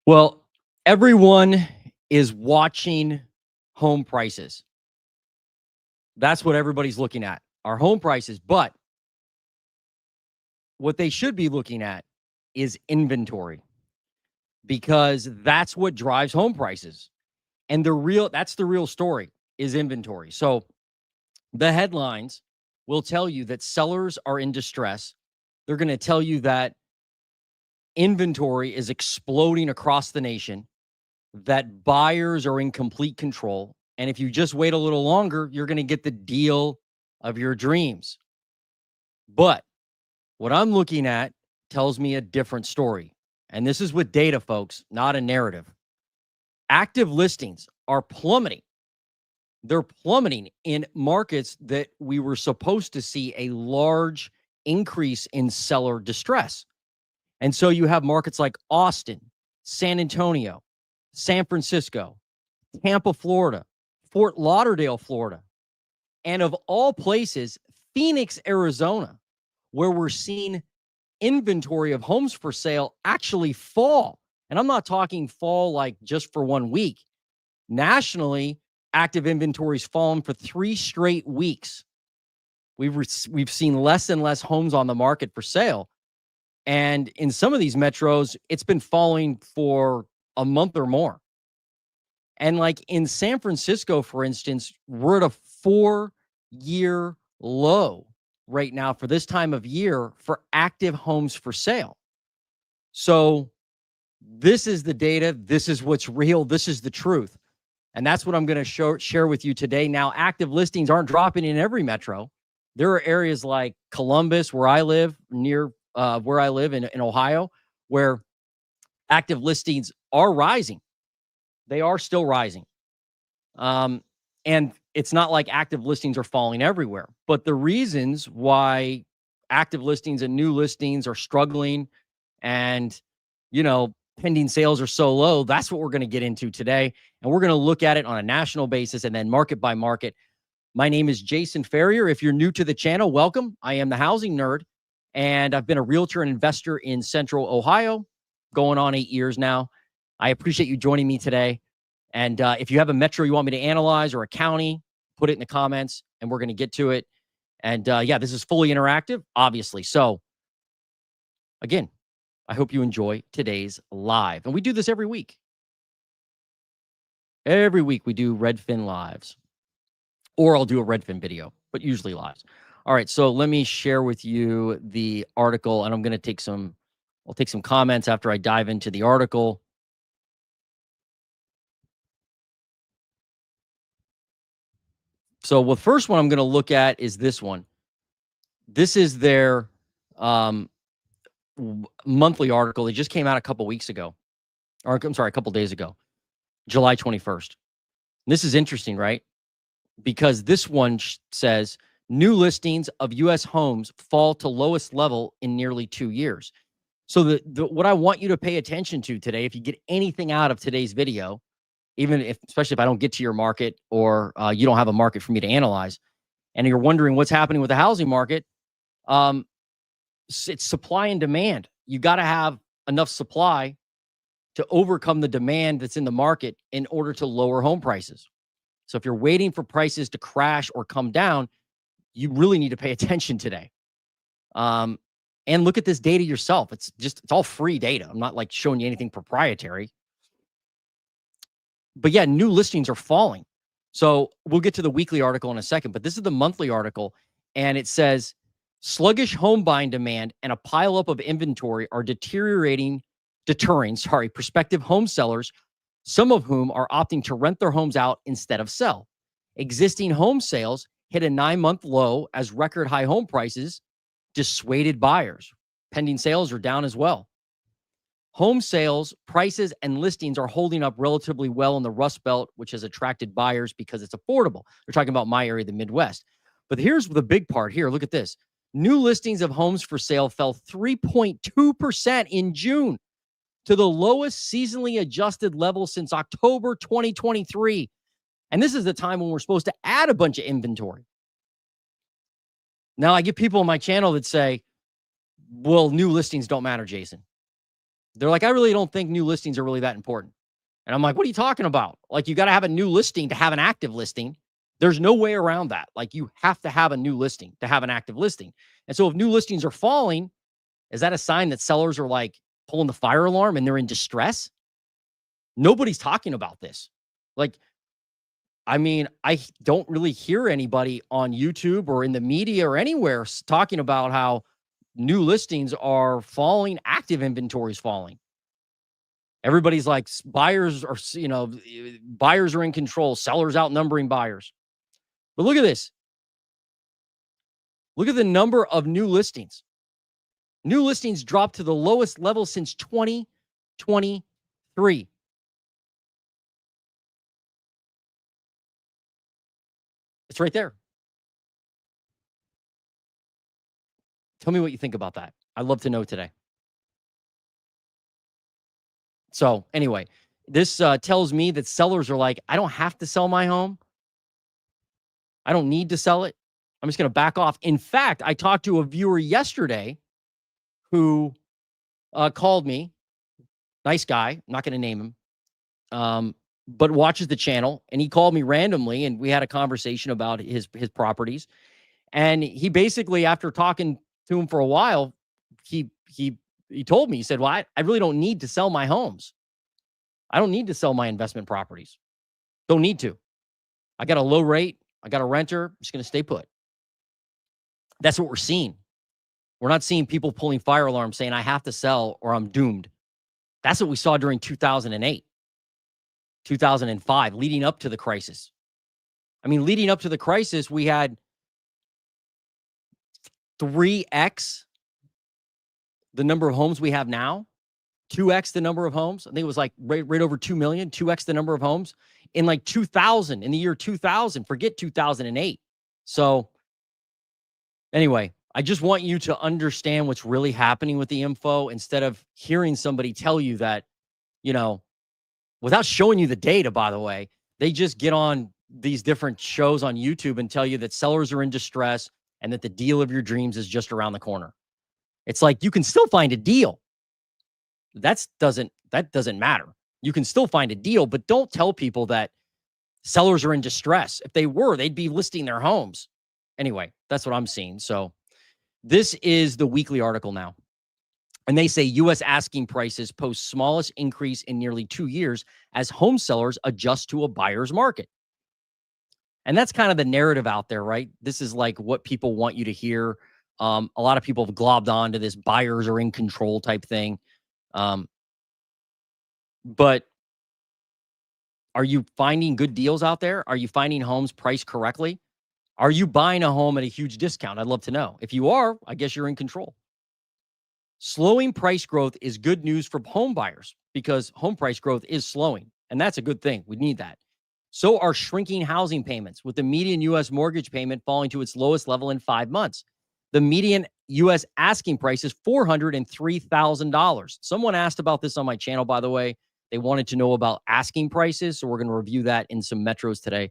Well, everyone is watching home prices. That's what everybody's looking at, our home prices. But what they should be looking at is inventory because that's what drives home prices. And that's the real story is inventory. So the headlines will tell you that sellers are in distress. They're going to tell you that inventory is exploding across the nation, that buyers are in complete control. And if you just wait a little longer, you're going to get the deal of your dreams. But what I'm looking at tells me a different story. And this is with data, folks, not a narrative. Active listings are plummeting. They're plummeting in markets that we were supposed to see a large increase in seller distress. And so you have markets like Austin, San Antonio, San Francisco, Tampa, Florida, Fort Lauderdale, Florida, and of all places, Phoenix, Arizona, where we're seeing inventory of homes for sale actually fall. And I'm not talking fall like just for 1 week. Nationally, active inventory's fallen for 3 straight weeks. We've seen less and less homes on the market for sale. And in some of these metros, it's been falling for a month or more. And like in San Francisco, for instance, we're at a 4-year low right now for this time of year for active homes for sale. So this is the data. This is what's real. This is the truth. And that's what I'm going to share with you today. Now, active listings aren't dropping in every metro. There are areas like Columbus, where I live, near where I live in Ohio, where active listings are rising. They are still rising. And it's not like active listings are falling everywhere. But the reasons why active listings and new listings are struggling and, pending sales are so low, that's what we're going to get into today. And we're going to look at it on a national basis and then market by market. My name is Jason Ferrier. If you're new to the channel, welcome. I am the housing nerd, and I've been a realtor and investor in Central Ohio, going on 8 years now. I appreciate you joining me today. And if you have a metro you want me to analyze or a county, put it in the comments and we're going to get to it. And yeah, this is fully interactive, obviously. So again, I hope you enjoy today's live. And we do this every week. Every week we do Redfin lives, or I'll do a Redfin video, but usually lives. All right, so let me share with you the article, and I'm going to I'll take some comments after I dive into the article. So the first one I'm going to look at is this one. This is their monthly article. It just came out a couple weeks ago, or I'm sorry, a couple days ago, July 21st. This is interesting, right? Because this one says new listings of U.S. homes fall to lowest level in nearly 2 years. So what I want you to pay attention to today, if you get anything out of today's video, especially if I don't get to your market or you don't have a market for me to analyze, and you're wondering what's happening with the housing market, it's supply and demand. You got to have enough supply to overcome the demand that's in the market in order to lower home prices. So if you're waiting for prices to crash or come down, you really need to pay attention today. And look at this data yourself. It's all free data. I'm not like showing you anything proprietary. But yeah, new listings are falling. So we'll get to the weekly article in a second, but this is the monthly article. And it says sluggish home buying demand and a pileup of inventory are deterring prospective home sellers, some of whom are opting to rent their homes out instead of sell. Existing home sales hit a 9-month low as record high home prices dissuaded buyers. Pending sales are down as well. Home sales, prices, and listings are holding up relatively well in the Rust Belt, which has attracted buyers because it's affordable. They're talking about my area, the Midwest. But here's the big part here. Look at this. New listings of homes for sale fell 3.2% in June to the lowest seasonally adjusted level since October 2023. And this is the time when we're supposed to add a bunch of inventory. Now, I get people on my channel that say, well, new listings don't matter, Jason. They're like, I really don't think new listings are really that important. And I'm like, what are you talking about? Like, you got to have a new listing to have an active listing. There's no way around that. Like, you have to have a new listing to have an active listing. And so if new listings are falling, is that a sign that sellers are like pulling the fire alarm and they're in distress? Nobody's talking about this. Like, I mean, I don't really hear anybody on YouTube or in the media or anywhere talking about how new listings are falling, active inventory is falling. Everybody's like, buyers are, buyers are in control, sellers outnumbering buyers. But look at this. Look at the number of new listings. New listings dropped to the lowest level since 2023. It's right there. Tell me what you think about that. I'd love to know today. So anyway, this tells me that sellers are like, I don't have to sell my home. I don't need to sell it. I'm just going to back off. In fact, I talked to a viewer yesterday who called me. Nice guy. I'm not going to name him, but watches the channel. And he called me randomly, and we had a conversation about his properties. And he basically, after talking to him for a while, he told me, he said, well, I really don't need to sell my homes. I don't need to sell my investment properties. Don't need to. I got a low rate. I got a renter. I'm just going to stay put. That's what we're seeing. We're not seeing people pulling fire alarms saying I have to sell or I'm doomed. That's what we saw during 2008, 2005, leading up to the crisis. I mean, leading up to the crisis, we had 3x the number of homes we have now, 2x the number of homes. I think it was like right over 2 million, 2x the number of homes in like 2000, in the year 2000, forget 2008. So anyway, I just want you to understand what's really happening with the info instead of hearing somebody tell you that, without showing you the data, by the way. They just get on these different shows on YouTube and tell you that sellers are in distress and that the deal of your dreams is just around the corner. It's like, you can still find a deal. That doesn't matter. You can still find a deal, but don't tell people that sellers are in distress. If they were, they'd be listing their homes. Anyway, that's what I'm seeing. So this is the weekly article now. And they say U.S. asking prices post smallest increase in nearly 2 years as home sellers adjust to a buyer's market. And that's kind of the narrative out there, right? This is like what people want you to hear. A lot of people have globbed on to this buyers are in control type thing. But are you finding good deals out there? Are you finding homes priced correctly? Are you buying a home at a huge discount? I'd love to know. If you are, I guess you're in control. Slowing price growth is good news for home buyers because home price growth is slowing, and that's a good thing. We need that. So are shrinking housing payments, with the median U.S. mortgage payment falling to its lowest level in 5 months. The median U.S. asking price is $403,000. Someone asked about this on my channel, by the way. They wanted to know about asking prices, so we're going to review that in some metros today.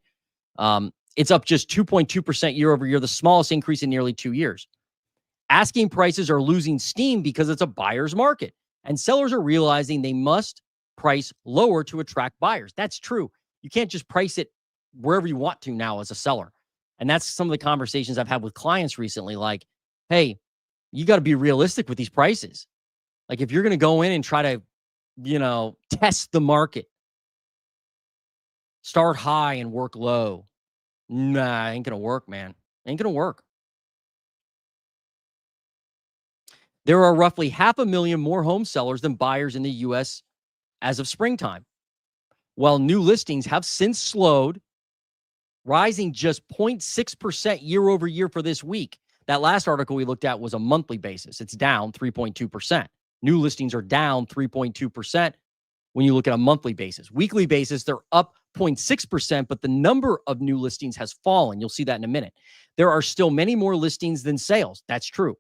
It's up just 2.2% year over year, the smallest increase in nearly 2 years. Asking prices are losing steam because it's a buyer's market, and sellers are realizing they must price lower to attract buyers. That's true. You can't just price it wherever you want to now as a seller. And that's some of the conversations I've had with clients recently. Like, hey, you got to be realistic with these prices. Like, if you're going to go in and try to, test the market, start high and work low. Nah, ain't going to work, man. Ain't going to work. There are roughly 500,000 more home sellers than buyers in the U.S. as of springtime. While new listings have since slowed, rising just 0.6% year over year for this week. That last article we looked at was a monthly basis. It's down 3.2%. New listings are down 3.2% when you look at a monthly basis. Weekly basis, they're up 0.6%, but the number of new listings has fallen. You'll see that in a minute. There are still many more listings than sales. That's true.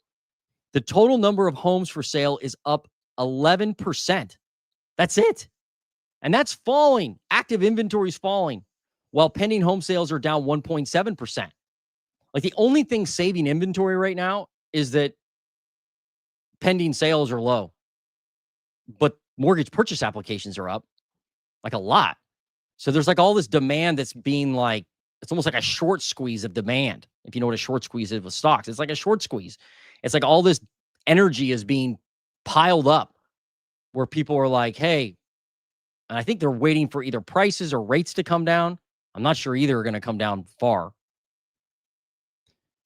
The total number of homes for sale is up 11%. That's it. And that's falling. Active inventory is falling, while pending home sales are down 1.7%. Like, the only thing saving inventory right now is that pending sales are low. but mortgage purchase applications are up like a lot. So there's like all this demand that's being like, it's almost like a short squeeze of demand. If you know what a short squeeze is with stocks, it's like a short squeeze. It's like all this energy is being piled up where people are like, hey, and I think they're waiting for either prices or rates to come down. I'm not sure either are going to come down far.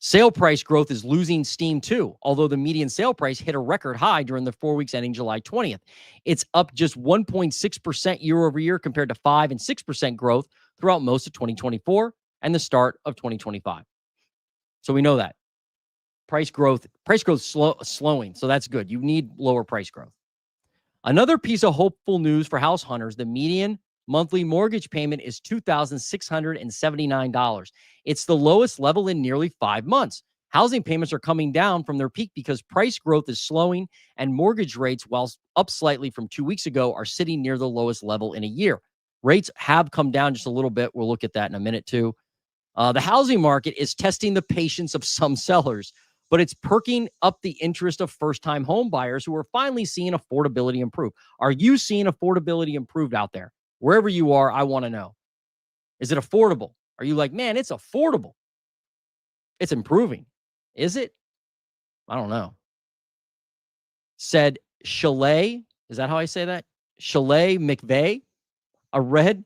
Sale price growth is losing steam too, although the median sale price hit a record high during the 4 weeks ending July 20th. It's up just 1.6% year over year compared to 5 and 6% growth throughout most of 2024 and the start of 2025. So we know that price growth slowing. So that's good. You need lower price growth. Another piece of hopeful news for house hunters, the median monthly mortgage payment is $2,679. It's the lowest level in nearly 5 months. Housing payments are coming down from their peak because price growth is slowing, and mortgage rates, while up slightly from 2 weeks ago, are sitting near the lowest level in a year. Rates have come down just a little bit. We'll look at that in a minute too. The housing market is testing the patience of some sellers, but it's perking up the interest of first-time home buyers who are finally seeing affordability improve. Are you seeing affordability improved out there? Wherever you are, I want to know. Is it affordable? Are you like, man, it's affordable? It's improving. Is it? I don't know. Said Chalet. Is that how I say that? Chalet McVeigh, a Redfin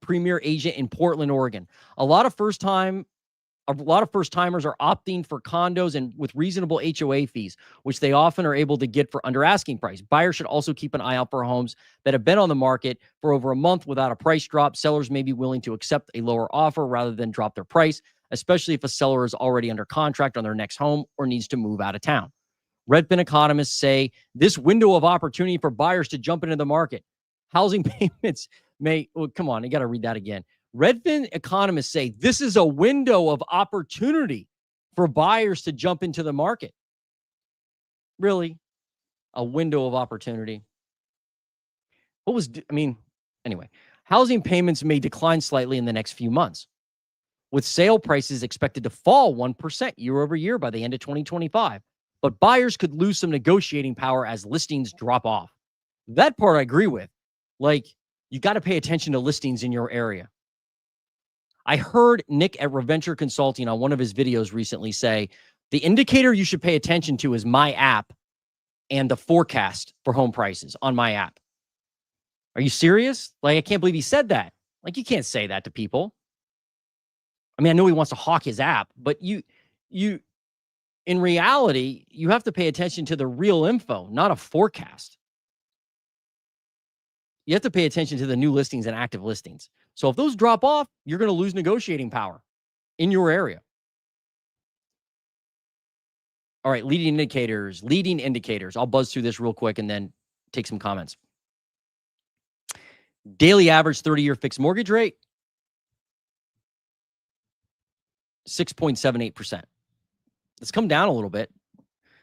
premier agent in Portland, Oregon. A lot of first-timers are opting for condos and with reasonable HOA fees, which they often are able to get for under asking price. Buyers should also keep an eye out for homes that have been on the market for over a month without a price drop. Sellers may be willing to accept a lower offer rather than drop their price, especially if a seller is already under contract on their next home or needs to move out of town. Redfin economists say this window of opportunity for buyers to jump into the market. Housing payments may, come on, I got to read that again. Redfin economists say this is a window of opportunity for buyers to jump into the market. Really? A window of opportunity. Anyway, housing payments may decline slightly in the next few months, with sale prices expected to fall 1% year over year by the end of 2025. But buyers could lose some negotiating power as listings drop off. That part I agree with. Like, you got to pay attention to listings in your area. I heard Nick at Reventure Consulting on one of his videos recently say, the indicator you should pay attention to is my app and the forecast for home prices on my app. Are you serious? Like, I can't believe he said that. Like, you can't say that to people. I mean, I know he wants to hawk his app, but you in reality, you have to pay attention to the real info, not a forecast. You have to pay attention to the new listings and active listings. So if those drop off, you're going to lose negotiating power in your area. All right, leading indicators. I'll buzz through this real quick and then take some comments. Daily average 30-year fixed mortgage rate, 6.78%. It's come down a little bit.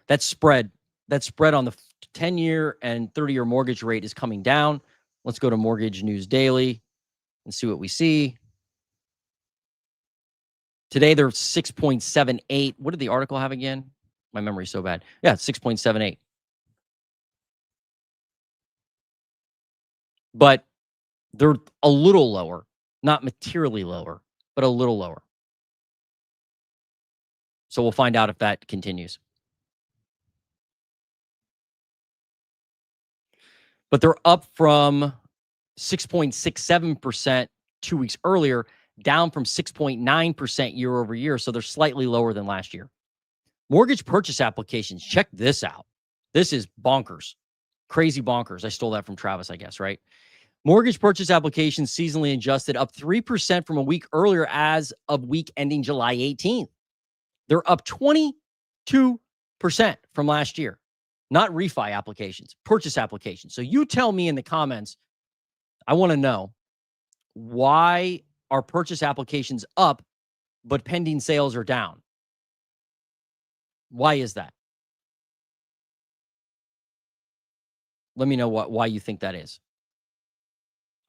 That spread on the 10-year and 30-year mortgage rate is coming down. Let's go to Mortgage News Daily and see what we see. Today, they're 6.78. What did the article have again? My memory's so bad. Yeah, 6.78. But they're a little lower, not materially lower, but a little lower. So we'll find out if that continues. But they're up from 6.67% 2 weeks earlier, down from 6.9% year over year. So they're slightly lower than last year. Mortgage purchase applications. Check this out. This is bonkers. Crazy bonkers. I stole that from Travis, I guess, right? Mortgage purchase applications seasonally adjusted up 3% from a week earlier as of week ending July 18th. They're up 22% from last year. Not refi applications, purchase applications. So you tell me in the comments, I want to know, why are purchase applications up, but pending sales are down? Why is that? Let me know why you think that is.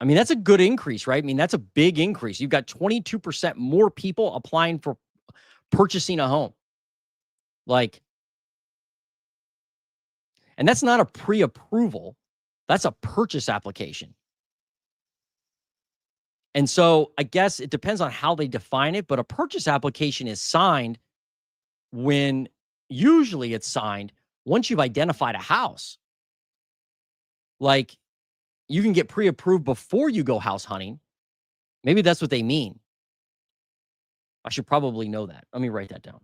I mean, that's a good increase, right? I mean, that's a big increase. You've got 22% more people applying for purchasing a home. And that's not a pre-approval. That's a purchase application. And so I guess it depends on how they define it, but a purchase application is signed when usually it's signed once you've identified a house. Like you can get pre-approved before you go house hunting. Maybe that's what they mean. I should probably know that. Let me write that down.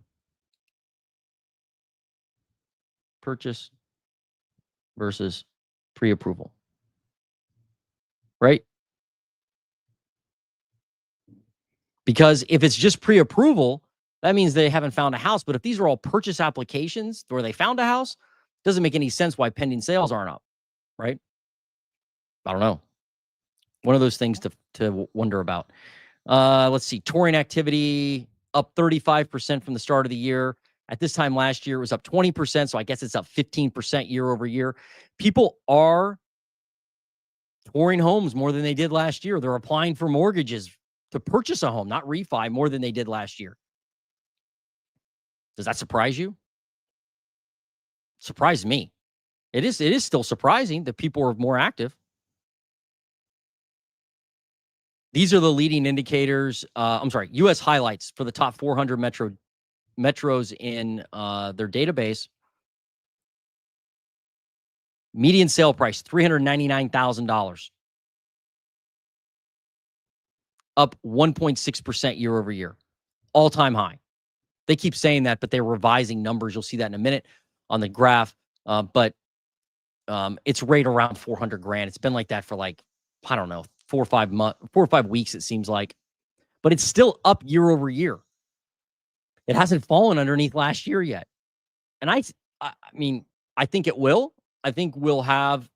Purchase versus pre-approval. Right? Because if it's just pre-approval, that means they haven't found a house. But if these are all purchase applications where they found a house, it doesn't make any sense why pending sales aren't up, right? I don't know. One of those things to wonder about. Let's see. Touring activity up 35% from the start of the year. At this time last year, it was up 20%. So I guess it's up 15% year over year. People are touring homes more than they did last year. They're applying for mortgages to purchase a home, not refi, more than they did last year. Does that surprise you? Surprised me. It is still surprising that people are more active. These are the leading indicators. U.S. highlights for the top 400 metros in their database. Median sale price, $399,000. Up 1.6% year over year. All-time high. They keep saying that, but they're revising numbers. You'll see that in a minute on the graph. But it's right around 400 grand. It's been like that for like, I don't know, 4 or 5 weeks, it seems like. But it's still up year over year. It hasn't fallen underneath last year yet. And I mean, I think it will. I think we'll have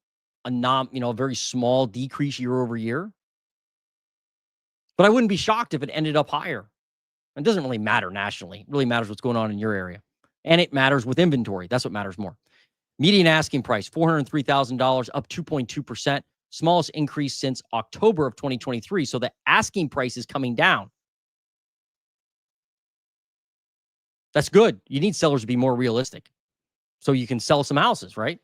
a very small decrease year over year. But I wouldn't be shocked if it ended up higher. It doesn't really matter nationally. It really matters what's going on in your area. And it matters with inventory. That's what matters more. Median asking price, $403,000, up 2.2%. Smallest increase since October of 2023. So the asking price is coming down. That's good. You need sellers to be more realistic so you can sell some houses, right?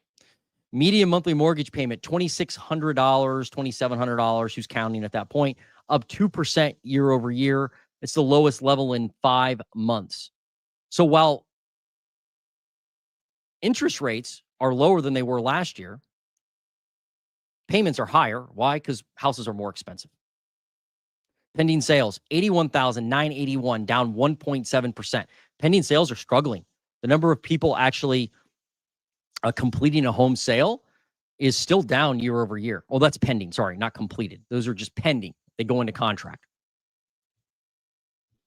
Median monthly mortgage payment, $2,600, $2,700. Who's counting at that point? Up 2% year over year. It's the lowest level in 5 months. So while interest rates are lower than they were last year, payments are higher. Why? Because houses are more expensive. Pending sales, 81,981, down 1.7%. Pending sales are struggling. The number of people actually completing a home sale is still down year over year. Oh, that's pending. Sorry, not completed. Those are just pending. They go into contract.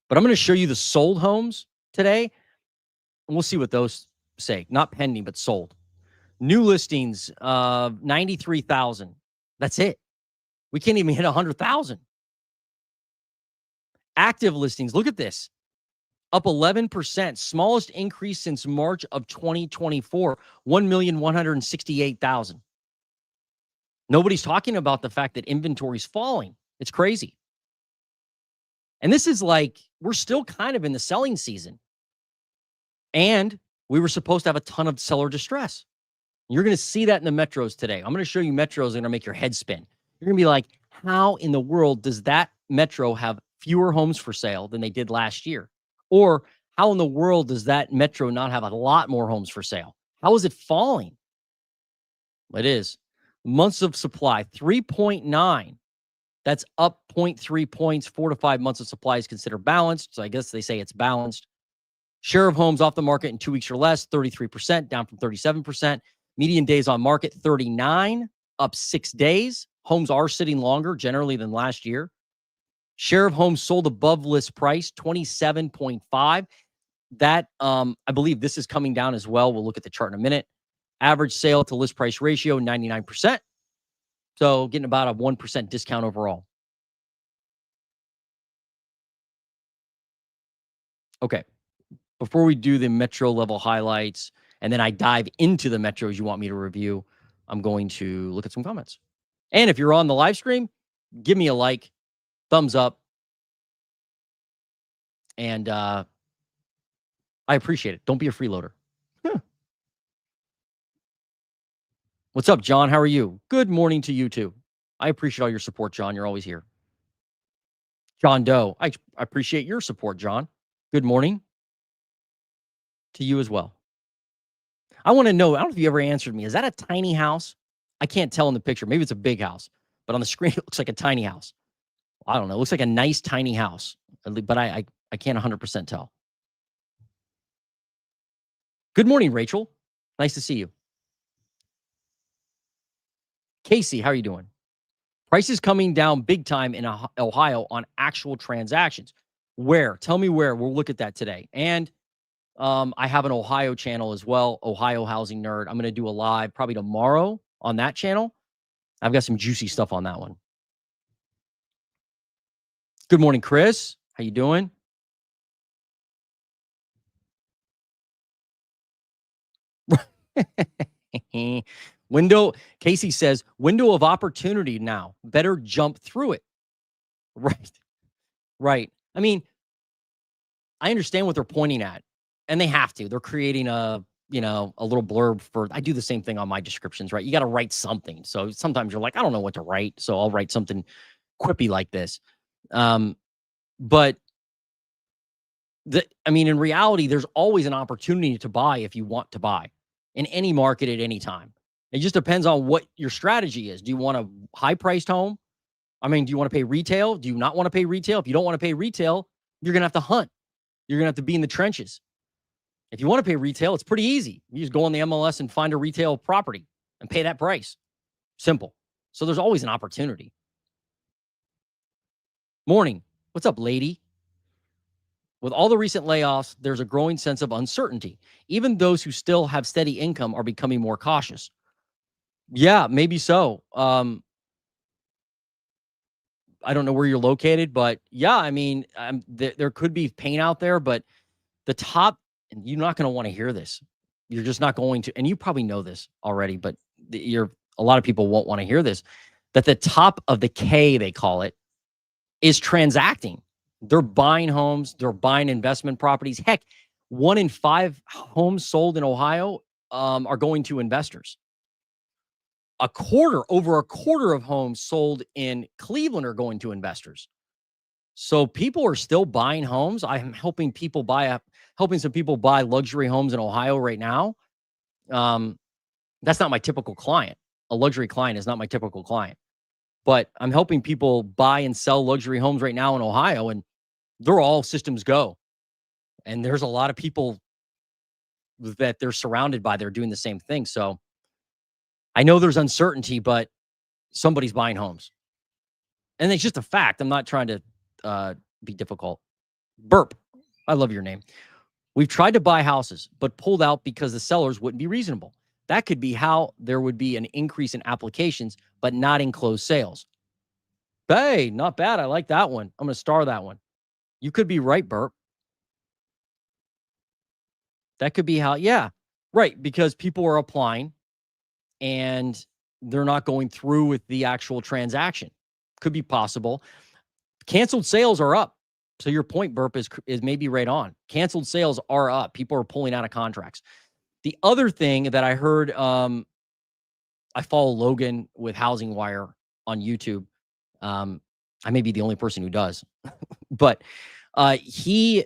But I'm going to show you the sold homes today, and we'll see what those say. Not pending, but sold. New listings, 93,000. That's it. We can't even hit 100,000. Active listings, look at this. Up 11%, smallest increase since March of 2024, 1,168,000. Nobody's talking about the fact that inventory is falling. It's crazy. And this is like, we're still kind of in the selling season. And we were supposed to have a ton of seller distress. You're going to see that in the metros today. I'm going to show you metros that are going to make your head spin. You're going to be like, how in the world does that metro have fewer homes for sale than they did last year? Or how in the world does that metro not have a lot more homes for sale? How is it falling? It is. Months of supply, 3.9. That's up 0.3 points. 4 to 5 months of supply is considered balanced. So I guess they say it's balanced. Share of homes off the market in 2 weeks or less, 33%, down from 37%. Median days on market, 39, up 6 days. Homes are sitting longer generally than last year. Share of homes sold above list price, 27.5. That, I believe this is coming down as well. We'll look at the chart in a minute. Average sale to list price ratio, 99%. So getting about a 1% discount overall. Okay. Before we do the metro level highlights, and then I dive into the metros you want me to review, I'm going to look at some comments. And if you're on the live stream, give me a like, thumbs up. And I appreciate it. Don't be a freeloader. What's up, John? How are you? Good morning to you too. I appreciate all your support, John. You're always here. John Doe, I appreciate your support, John. Good morning to you as well. I want to know, I don't know if you ever answered me. Is that a tiny house? I can't tell in the picture. Maybe it's a big house, but on the screen, it looks like a tiny house. I don't know. It looks like a nice tiny house, but I can't 100% tell. Good morning, Rachel. Nice to see you. Casey, how are you doing? Prices coming down big time in Ohio on actual transactions. Where? Tell me where. We'll look at that today. And I have an Ohio channel as well, Ohio Housing Nerd. I'm going to do a live probably tomorrow on that channel. I've got some juicy stuff on that one. Good morning, Chris. How you doing? Window, Casey says, window of opportunity now. Better jump through it. Right. Right. I mean, I understand what they're pointing at, and they have to. They're creating a little blurb for. I do the same thing on my descriptions, right? You got to write something. So sometimes you're like, I don't know what to write, so I'll write something quippy like this. But in reality, there's always an opportunity to buy if you want to buy in any market at any time. It just depends on what your strategy is. Do you want a high-priced home? Do you want to pay retail? Do you not want to pay retail? If you don't want to pay retail, you're going to have to hunt. You're going to have to be in the trenches. If you want to pay retail, it's pretty easy. You just go on the MLS and find a retail property and pay that price. Simple. So there's always an opportunity. Morning. What's up, lady? With all the recent layoffs, there's a growing sense of uncertainty. Even those who still have steady income are becoming more cautious. Yeah, maybe so. I don't know where you're located, but yeah, there could be pain out there, but the top, and you're not going to want to hear this. You're just not going to, and you probably know this already, but a lot of people won't want to hear this, that the top of the K, they call it, is transacting. They're buying homes. They're buying investment properties. Heck, 1 in 5 homes sold in Ohio are going to investors. Over a quarter of homes sold in Cleveland are going to investors. So people are still buying homes. I'm helping some people buy luxury homes in Ohio right now. That's not my typical client. A luxury client is not my typical client, but I'm helping people buy and sell luxury homes right now in Ohio, and they're all systems go. And there's a lot of people that they're surrounded by. They're doing the same thing. So I know there's uncertainty, but somebody's buying homes. And it's just a fact. I'm not trying to be difficult. Burp. I love your name. We've tried to buy houses, but pulled out because the sellers wouldn't be reasonable. That could be how there would be an increase in applications, but not in closed sales. Hey, not bad. I like that one. I'm going to star that one. You could be right, Burp. That could be how, yeah, right. Because people are applying and they're not going through with the actual transaction. Could be possible. Canceled sales are up. So your point, Burp, is maybe right on. Canceled sales are up. People are pulling out of contracts. The other thing that I heard, I follow Logan with Housing Wire on YouTube. I may be the only person who does, but he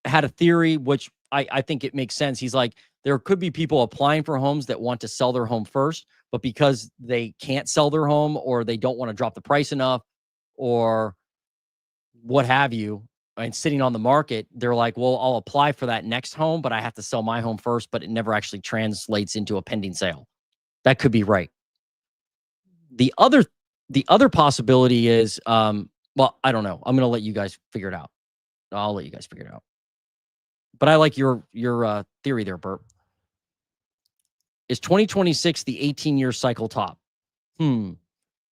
had a theory, which I think it makes sense. He's like, there could be people applying for homes that want to sell their home first, but because they can't sell their home or they don't want to drop the price enough or what have you, and sitting on the market, they're like, well, I'll apply for that next home, but I have to sell my home first, but it never actually translates into a pending sale. That could be right. The other possibility is, well, I don't know. I'm going to let you guys figure it out. I'll let you guys figure it out. But I like your theory there, Bert. Is 2026 the 18-year cycle top? I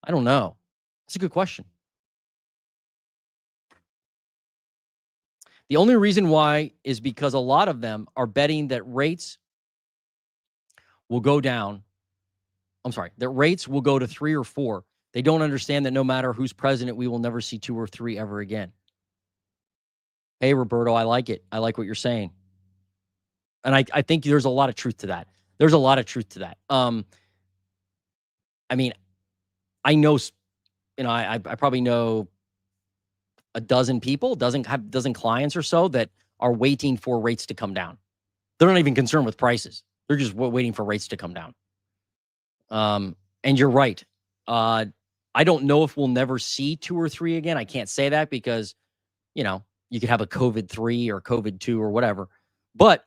don't know. That's a good question. The only reason why is because a lot of them are betting that rates will go down. I'm sorry, that rates will go to 3 or 4. They don't understand that no matter who's president, we will never see 2 or 3 ever again. Hey, Roberto, I like it. I like what you're saying. And I think there's a lot of truth to that. I mean, I know, I probably know a dozen people, dozen clients or so that are waiting for rates to come down. They're not even concerned with prices. They're just waiting for rates to come down. And you're right. Uh, I don't know if we'll never see 2 or 3 again. I can't say that because, you could have a COVID 3 or COVID 2 or whatever. But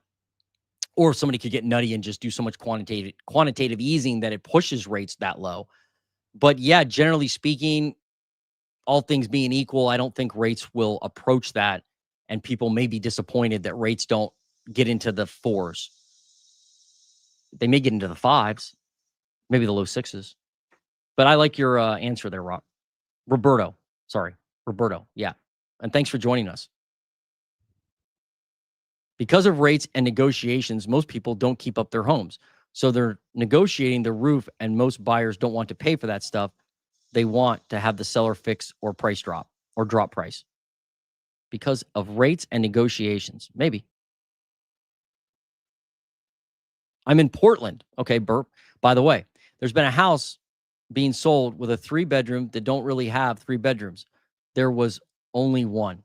or somebody could get nutty and just do so much quantitative easing that it pushes rates that low. But yeah, generally speaking, all things being equal, I don't think rates will approach that, and people may be disappointed that rates don't get into the 4s. They may get into the 5s, maybe the low 6s. But I like your answer there, Roberto. Sorry, Roberto. Yeah. And thanks for joining us. Because of rates and negotiations, most people don't keep up their homes. So they're negotiating the roof, and most buyers don't want to pay for that stuff. They want to have the seller fix or price drop or drop price because of rates and negotiations. Maybe. I'm in Portland. Okay, Burp. By the way, there's been a house being sold with a 3-bedroom that don't really have 3 bedrooms. There was only one.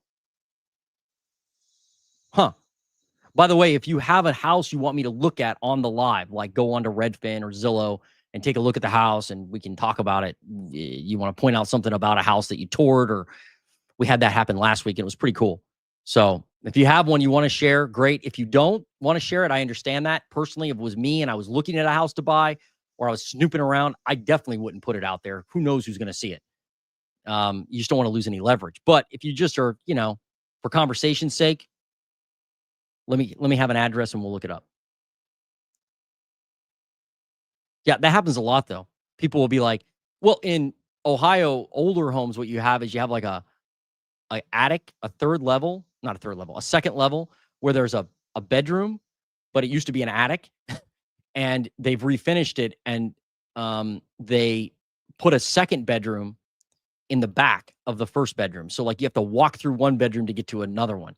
Huh. By the way, if you have a house you want me to look at on the live, like go onto Redfin or Zillow and take a look at the house and we can talk about it. You want to point out something about a house that you toured, or we had that happen last week and it was pretty cool. So if you have one you want to share, great. If you don't want to share it, I understand that. Personally, if it was me and I was looking at a house to buy or I was snooping around, I definitely wouldn't put it out there. Who knows who's going to see it? You just don't want to lose any leverage. But if you just are, for conversation's sake, let me have an address and we'll look it up. Yeah, that happens a lot though. People will be like, well, in Ohio, older homes, what you have is you have like a attic, a third level, not a third level, a second level where there's a bedroom, but it used to be an attic and they've refinished it and they put a second bedroom in the back of the first bedroom. So like you have to walk through one bedroom to get to another one.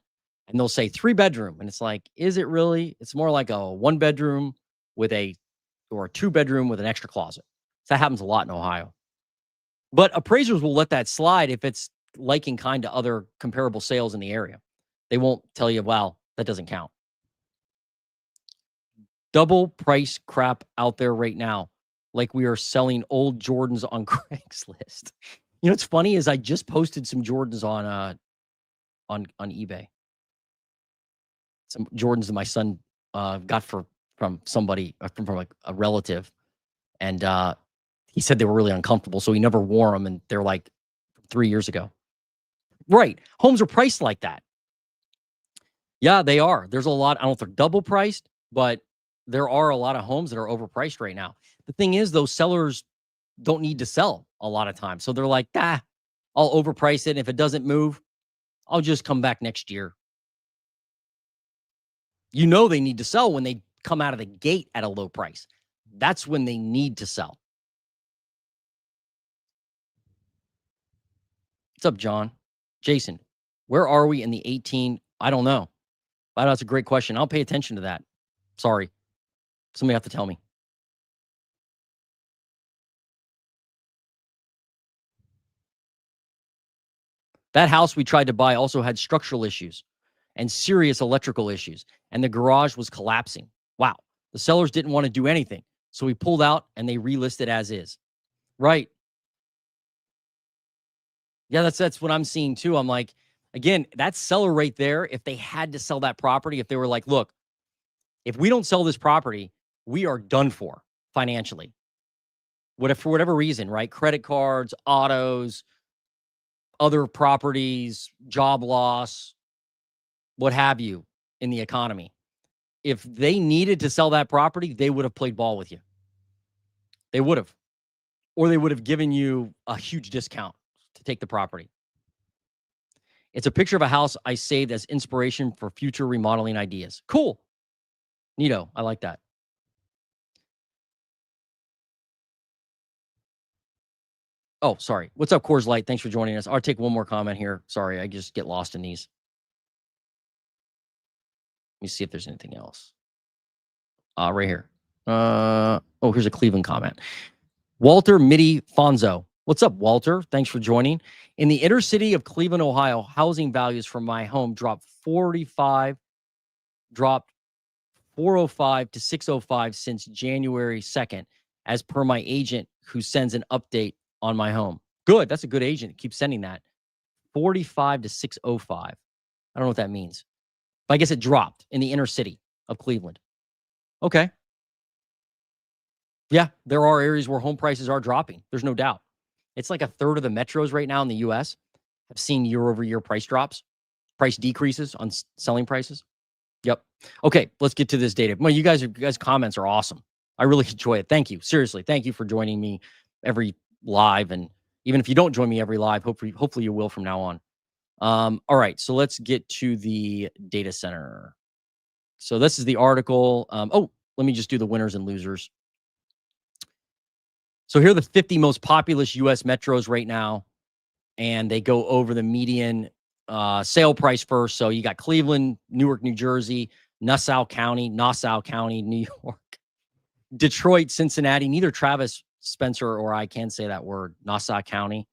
And they'll say 3-bedroom. And it's like, is it really? It's more like a 1-bedroom with a 2-bedroom with an extra closet. So that happens a lot in Ohio. But appraisers will let that slide if it's like in kind to other comparable sales in the area. They won't tell you, well, that doesn't count. Double price crap out there right now. Like we are selling old Jordans on Craigslist. You know what's funny is I just posted some Jordans on eBay. Some Jordans that my son got from somebody, from like a relative, and he said they were really uncomfortable, so he never wore them, and they're like 3 years ago. Right, homes are priced like that. Yeah, they are. There's a lot. I don't know if they're double priced, but there are a lot of homes that are overpriced right now. The thing is, those sellers don't need to sell a lot of times, so they're like, I'll overprice it. And if it doesn't move, I'll just come back next year. They need to sell when they come out of the gate at a low price. That's when they need to sell. What's up, John? Jason, where are we in the 18? I don't know. That's a great question. I'll pay attention to that. Sorry. Somebody have to tell me. That house we tried to buy also had structural issues and serious electrical issues, and the garage was collapsing. Wow. The sellers didn't want to do anything. So we pulled out and they relisted as is. Right. Yeah, that's what I'm seeing too. I'm like, again, that seller right there, if they had to sell that property, if they were like, look, if we don't sell this property, we are done for financially. For whatever reason, right? Credit cards, autos, other properties, job loss, what have you in the economy. If they needed to sell that property, they would have played ball with you. They would have. Or they would have given you a huge discount to take the property. It's a picture of a house I saved as inspiration for future remodeling ideas. Cool. Neato. I like that. Oh, sorry. What's up, Coors Light? Thanks for joining us. I'll take one more comment here. Sorry, I just get lost in these. Let me see if there's anything else. Right here. Here's a Cleveland comment. Walter Mitty Fonzo. What's up, Walter? Thanks for joining. In the inner city of Cleveland, Ohio, housing values for my home dropped 405 to 605 since January 2nd, as per my agent who sends an update on my home. Good. That's a good agent. Keep sending that. 45 to 605. I don't know what that means. But I guess it dropped in the inner city of Cleveland. Okay. Yeah, there are areas where home prices are dropping. There's no doubt. It's like a third of the metros right now in the U.S. have seen year-over-year price drops, price decreases on selling prices. Yep. Okay, let's get to this data. Well, you guys' comments are awesome. I really enjoy it. Thank you. Seriously, thank you for joining me every live, and even if you don't join me every live, hopefully you will from now on. All right, so let's get to the data center. So this is the article. Let me just do the winners and losers. So here are the 50 most populous U.S. metros right now, and they go over the median sale price first. So you got Cleveland, Newark, New Jersey, Nassau County, New York, Detroit, Cincinnati. Neither Travis Spencer or I can say that word. Nassau County.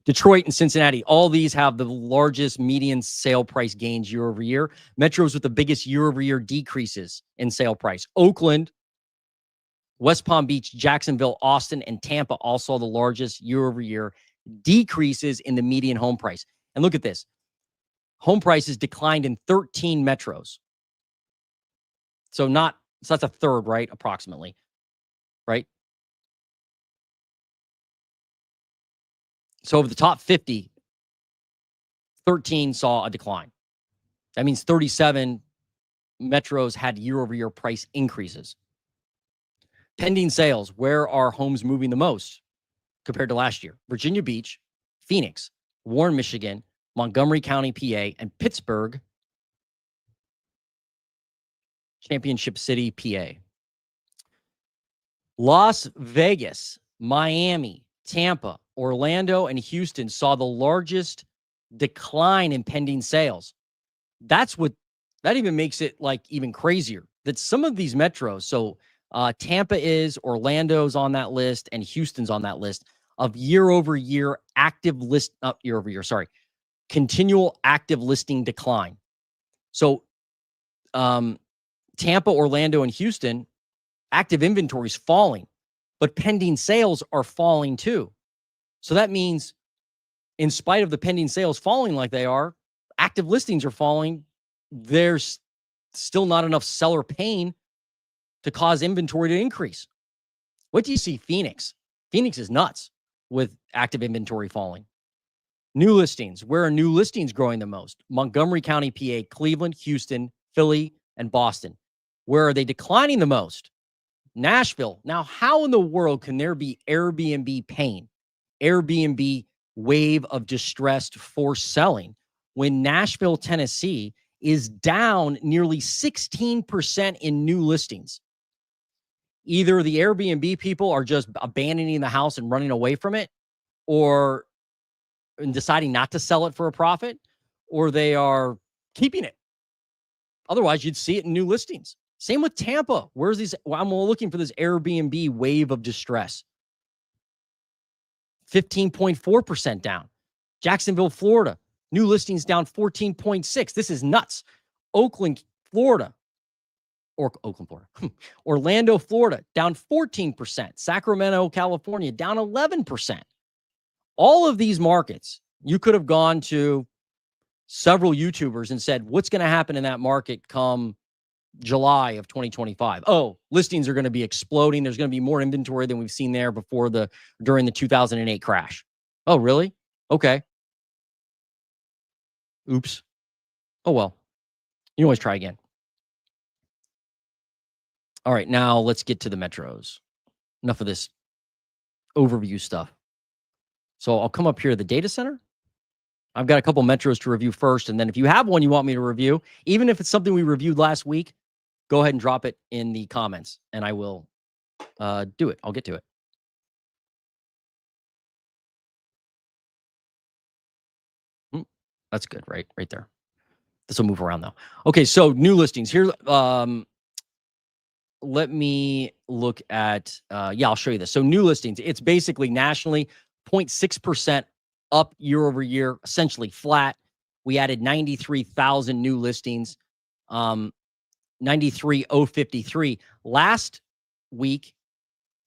Detroit and Cincinnati. All these have the largest median sale price gains year over year. Metros with the biggest year over year decreases in sale price. Oakland, West Palm Beach, Jacksonville, Austin, and Tampa all saw the largest year-over-year decreases in the median home price. And look at this. Home prices declined in 13 metros. So that's a third, right? Approximately, right? So of the top 50, 13 saw a decline. That means 37 metros had year-over-year price increases. Pending sales, where are homes moving the most compared to last year? Virginia Beach, Phoenix, Warren, Michigan, Montgomery County, PA, and Pittsburgh, Championship City, PA. Las Vegas, Miami, Tampa, Orlando, and Houston saw the largest decline in pending sales. That even makes it like even crazier that some of these metros, so Tampa is, Orlando's on that list, and Houston's on that list of year-over-year continual active listing decline. So Tampa, Orlando, and Houston, active inventory is falling, but pending sales are falling too. So that means in spite of the pending sales falling like they are, active listings are falling. There's still not enough seller pain to cause inventory to increase. What do you see? Phoenix is nuts with active inventory falling. New listings. Where are new listings growing the most? Montgomery County, PA, Cleveland, Houston, Philly, and Boston. Where are they declining the most? Nashville. Now, how in the world can there be Airbnb pain, Airbnb wave of distressed forced selling when Nashville, Tennessee is down nearly 16% in new listings? Either the Airbnb people are just abandoning the house and running away from it, or deciding not to sell it for a profit, or they are keeping it. Otherwise, you'd see it in new listings. Same with Tampa. I'm looking for this Airbnb wave of distress. 15.4% down. Jacksonville, Florida, new listings down 14.6%. This is nuts. Oakland, Florida. Orlando, Florida, down 14%. Sacramento, California, down 11%. All of these markets, you could have gone to several YouTubers and said, what's going to happen in that market come July of 2025? Oh, listings are going to be exploding. There's going to be more inventory than we've seen there during the 2008 crash. Oh, really? Okay. Oops. Oh, well, you can always try again. All right, now let's get to the metros. Enough of this overview stuff. So I'll come up here to the data center. I've got a couple metros to review first, and then if you have one you want me to review, even if it's something we reviewed last week, go ahead and drop it in the comments, and I will do it. I'll get to it. That's good, right there. This will move around though. Okay, so new listings here. let me look at, yeah, I'll show you this. So new listings, it's basically nationally 0.6% up year over year, essentially flat. We added 93,000 new listings, 93,053. Last week,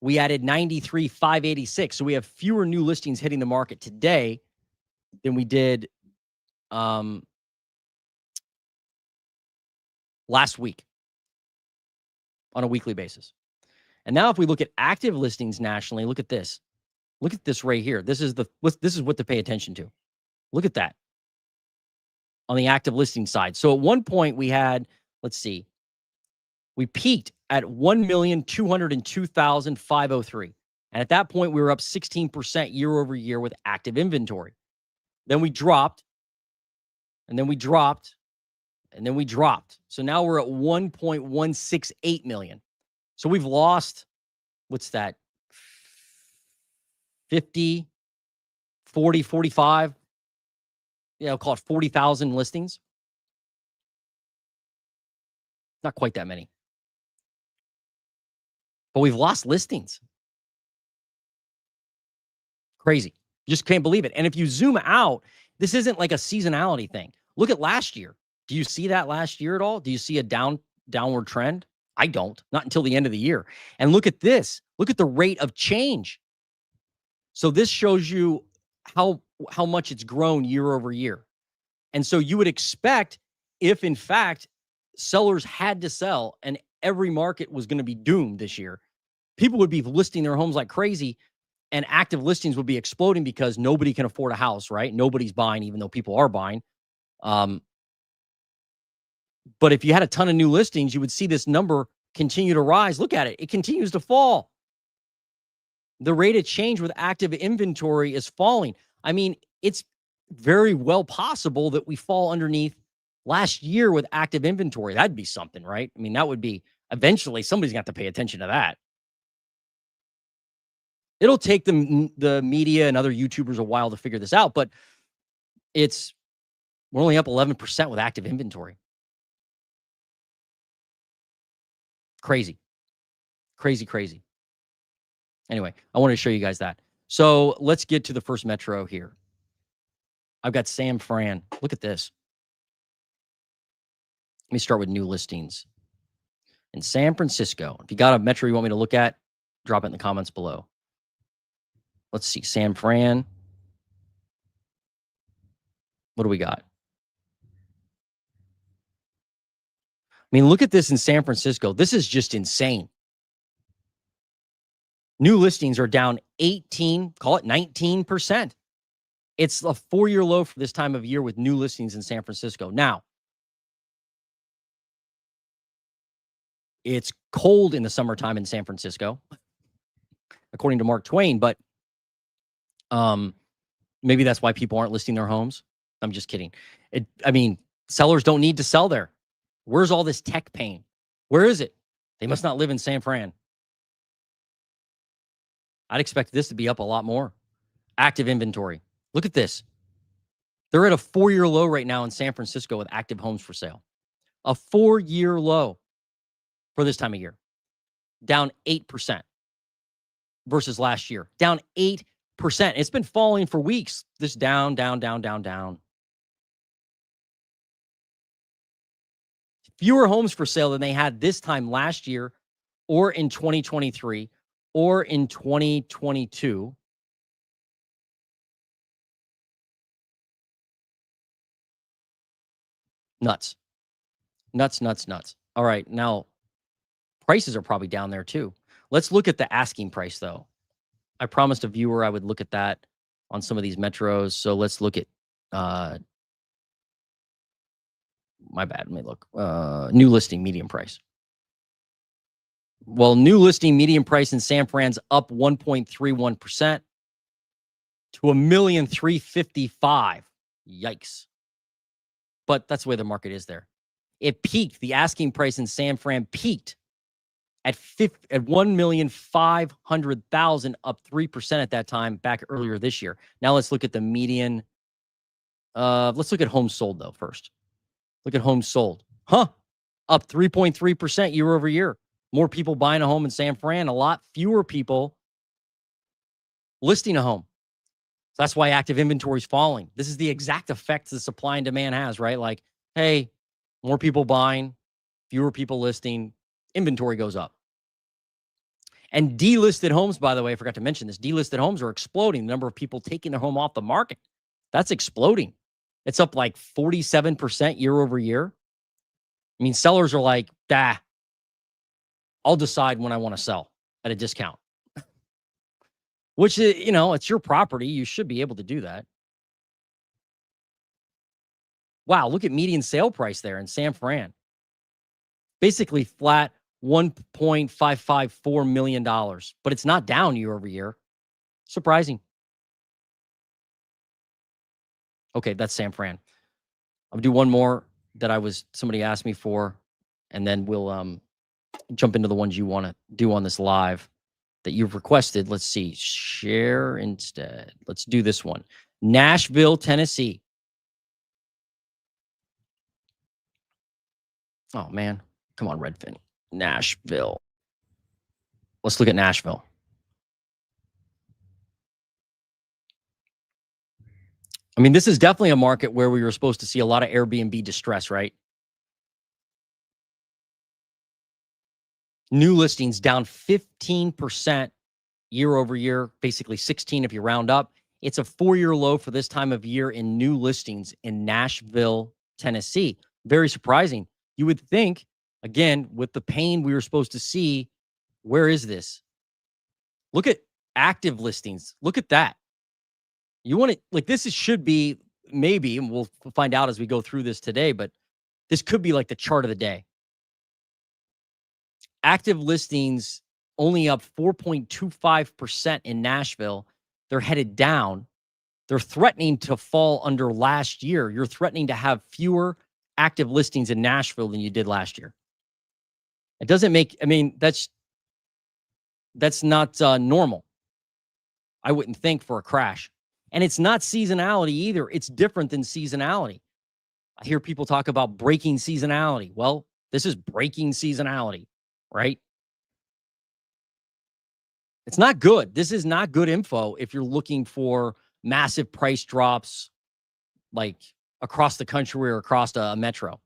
we added 93,586. So we have fewer new listings hitting the market today than we did last week on a weekly basis. And now if we look at active listings nationally, look at this. Look at this right here. This is what to pay attention to. Look at that on the active listing side. So at one point we had, let's see, we peaked at 1,202,503. And at that point, we were up 16% year over year with active inventory. Then we dropped, and then we dropped, and then we dropped. So now we're at 1.168 million. So we've lost, what's that? 50, 40, 45, I'll call it 40,000 listings. Not quite that many. But we've lost listings. Crazy. You just can't believe it. And if you zoom out, this isn't like a seasonality thing. Look at last year. Do you see that last year at all? Do you see a downward trend? I don't. Not until the end of the year. And look at this. Look at the rate of change. So this shows you how much it's grown year over year. And so you would expect, if in fact sellers had to sell and every market was going to be doomed this year, people would be listing their homes like crazy and active listings would be exploding because nobody can afford a house, right? Nobody's buying, even though people are buying. But if you had a ton of new listings, you would see this number continue to rise. Look at it. It continues to fall. The rate of change with active inventory is falling. I mean, it's very well possible that we fall underneath last year with active inventory. That'd be something, right? I mean, that would be, eventually somebody's got to pay attention to that. It'll take the media and other YouTubers a while to figure this out, but we're only up 11% with active inventory. Crazy. Crazy, crazy. Anyway, I wanted to show you guys that. So let's get to the first metro here. I've got San Fran. Look at this. Let me start with new listings. In San Francisco, if you got a metro you want me to look at, drop it in the comments below. Let's see, San Fran. What do we got? I mean, look at this in San Francisco. This is just insane. New listings are down 18, call it 19%. It's a 4-year low for this time of year with new listings in San Francisco. Now, it's cold in the summertime in San Francisco, according to Mark Twain, but maybe that's why people aren't listing their homes. I'm just kidding. I mean, sellers don't need to sell there. Where's all this tech pain? Where is it? They must not live in San Fran. I'd expect this to be up a lot more. Active inventory. Look at this. They're at a 4-year low right now in San Francisco with active homes for sale. A 4-year low for this time of year. Down 8% versus last year. Down 8%. It's been falling for weeks. This down, down, down, down, down. Fewer homes for sale than they had this time last year or in 2023 or in 2022. Nuts. Nuts, nuts, nuts. All right, now prices are probably down there too. Let's look at the asking price though. I promised a viewer I would look at that on some of these metros. So let's look at, my bad, let me look. New listing median price. Well, new listing median price in San Fran's up 1.31% to $1,355,000. Yikes. But that's the way the market is there. It peaked. The asking price in San Fran peaked at $1,500,000, up 3% at that time back earlier this year. Now let's look at the median. Let's look at homes sold though first. Look at homes sold. Up 3.3% year over year. More people buying a home in San Fran, a lot fewer people listing a home. So that's why active inventory is falling. This is the exact effect the supply and demand has, right? Like, hey, more people buying, fewer people listing, inventory goes up. And delisted homes, by the way, I forgot to mention this, delisted homes are exploding. The number of people taking their home off the market, that's exploding. It's up like 47% year over year. I mean, sellers are like, I'll decide when I want to sell at a discount. Which is, it's your property. You should be able to do that. Wow, look at median sale price there in San Fran. Basically flat, $1.554 million, but it's not down year over year. Surprising. Okay, that's San Fran. I'll do one more that somebody asked me for, and then we'll jump into the ones you want to do on this live that you've requested. Let's see, share instead. Let's do this one. Nashville, Tennessee. Oh man, come on, Redfin. Nashville. Let's look at Nashville. I mean, this is definitely a market where we were supposed to see a lot of Airbnb distress, right? New listings down 15% year over year, basically 16 if you round up. It's a 4-year low for this time of year in new listings in Nashville, Tennessee. Very surprising. You would think, again, with the pain we were supposed to see, where is this? Look at active listings. Look at that. You want to, like, this should be maybe, and we'll find out as we go through this today, but this could be like the chart of the day. Active listings only up 4.25% in Nashville. They're headed down. They're threatening to fall under last year. You're threatening to have fewer active listings in Nashville than you did last year. It doesn't make, I mean, that's not normal. I wouldn't think for a crash. And it's not seasonality either. It's different than seasonality. I hear people talk about breaking seasonality. Well, this is breaking seasonality, right? It's not good. This is not good info if you're looking for massive price drops like across the country or across a metro.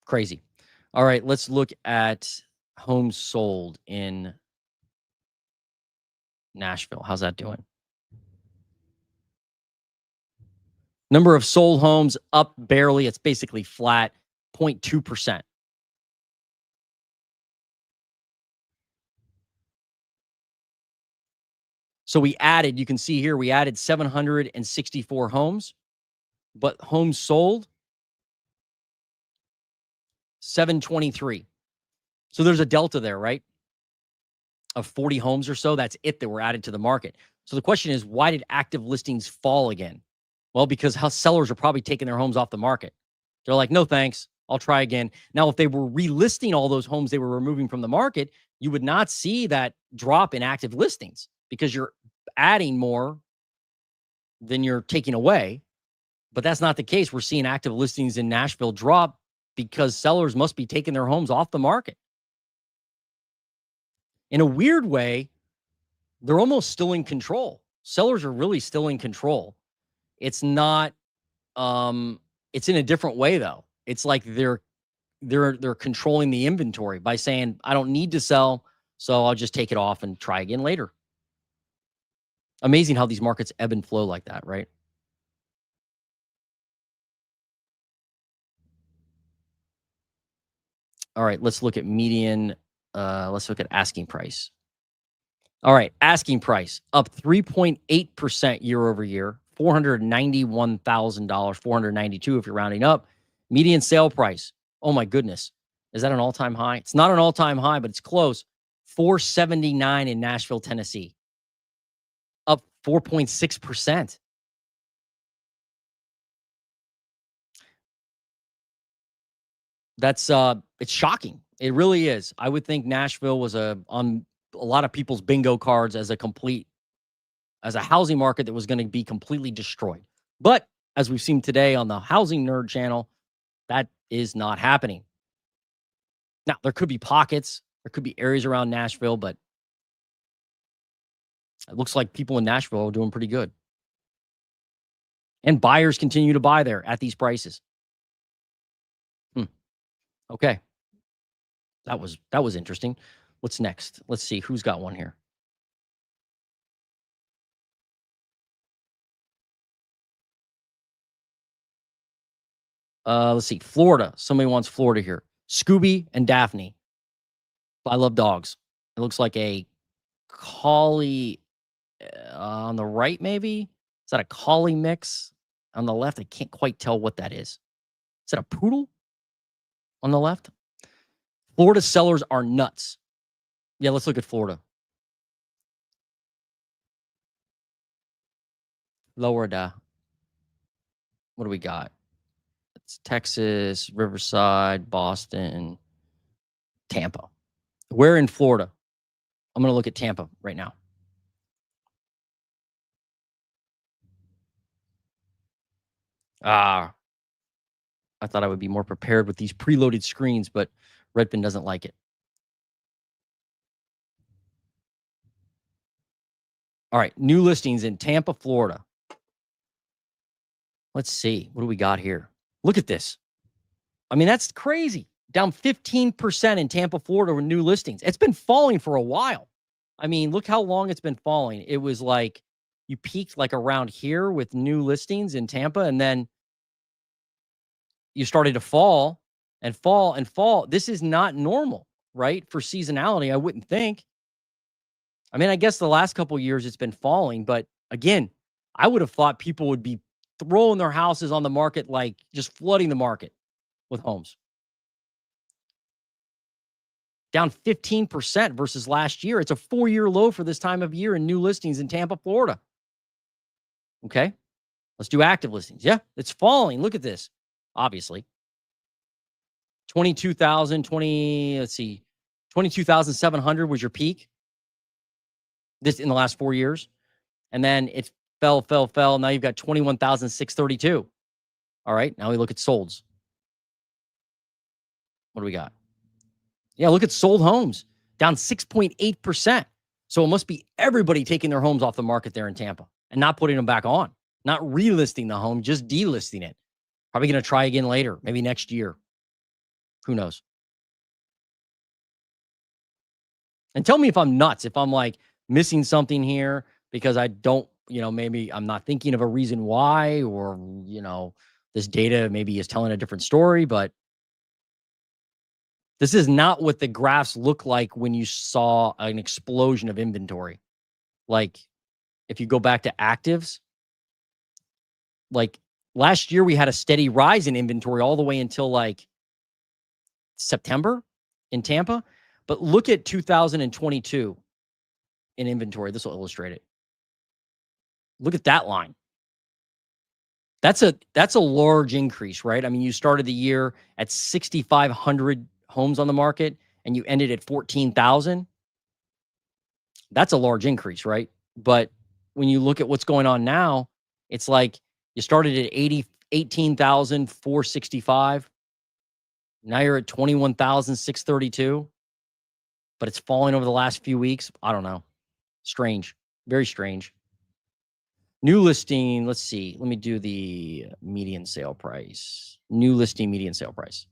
Crazy. All right, let's look at homes sold in Nashville. How's that doing? Number of sold homes up barely. It's basically flat, 0.2%. So we added, you can see here, we added 764 homes, but homes sold, 723. So there's a delta there, right? Of 40 homes or so. That's it that were added to the market. So the question is, why did active listings fall again? Well, because how sellers are probably taking their homes off the market. They're like, no, thanks. I'll try again. Now, if they were relisting all those homes they were removing from the market, you would not see that drop in active listings because you're adding more than you're taking away. But that's not the case. We're seeing active listings in Nashville drop because sellers must be taking their homes off the market. In a weird way, they're almost still in control. Sellers are really still in control. It's not, it's in a different way though. It's like they're controlling the inventory by saying, I don't need to sell, so I'll just take it off and try again later. Amazing how these markets ebb and flow like that, right? All right, let's look at median. Let's look at asking price. All right, asking price up 3.8% year over year, $491,000, 492 if you're rounding up. Median sale price. Oh my goodness, is that an all-time high? It's not an all-time high, but it's close. 479 in Nashville, Tennessee, up 4.6%. That's it's shocking. It really is. I would think Nashville was on a lot of people's bingo cards as a housing market that was going to be completely destroyed. But as we've seen today on the Housing Nerd channel, that is not happening. Now, there could be pockets, there could be areas around Nashville, but it looks like people in Nashville are doing pretty good. And buyers continue to buy there at these prices. Okay. That was interesting. What's next? Let's see who's got one here. Let's see. Florida. Somebody wants Florida here. Scooby and Daphne. I love dogs. It looks like a collie on the right, maybe. Is that a collie mix? On the left, I can't quite tell what that is. Is that a poodle on the left? Florida sellers are nuts. Yeah, let's look at Florida. Florida. What do we got? It's Texas, Riverside, Boston, Tampa. Where in Florida? I'm going to look at Tampa right now. I thought I would be more prepared with these preloaded screens, but Redfin doesn't like it. All right, new listings in Tampa, Florida. Let's see. What do we got here? Look at this. I mean, that's crazy. Down 15% in Tampa, Florida with new listings. It's been falling for a while. I mean, look how long it's been falling. It was like you peaked like around here with new listings in Tampa, and then you started to fall and fall and fall. This is not normal, right? For seasonality, I wouldn't think. I mean, I guess the last couple of years it's been falling, but again, I would have thought people would be throwing their houses on the market, like just flooding the market with homes. Down 15% versus last year. It's a 4-year low for this time of year in new listings in Tampa, Florida. Okay. Let's do active listings. Yeah, it's falling. Look at this. Obviously. 22,700 was your peak. This in the last 4 years. And then it fell. Now you've got 21,632. All right. Now we look at solds. What do we got? Yeah, look at sold homes, down 6.8%. So it must be everybody taking their homes off the market there in Tampa and not putting them back on, not relisting the home, just delisting it. Probably going to try again later, maybe next year. Who knows? And tell me if I'm nuts, if I'm like missing something here because I don't, maybe I'm not thinking of a reason why, or, this data maybe is telling a different story, but this is not what the graphs look like when you saw an explosion of inventory. Like, if you go back to actives, like last year we had a steady rise in inventory all the way until like September in Tampa. But look at 2022 in inventory. This will illustrate it. Look at that line. That's a large increase, right? I mean, you started the year at 6,500 homes on the market and you ended at 14,000. That's a large increase, right? But when you look at what's going on now, it's like you started at 18,465. Now you're at 21,632. But it's falling over the last few weeks. I don't know. Strange. Very strange. New listing, let's see. Let me do the median sale price. New listing median sale price.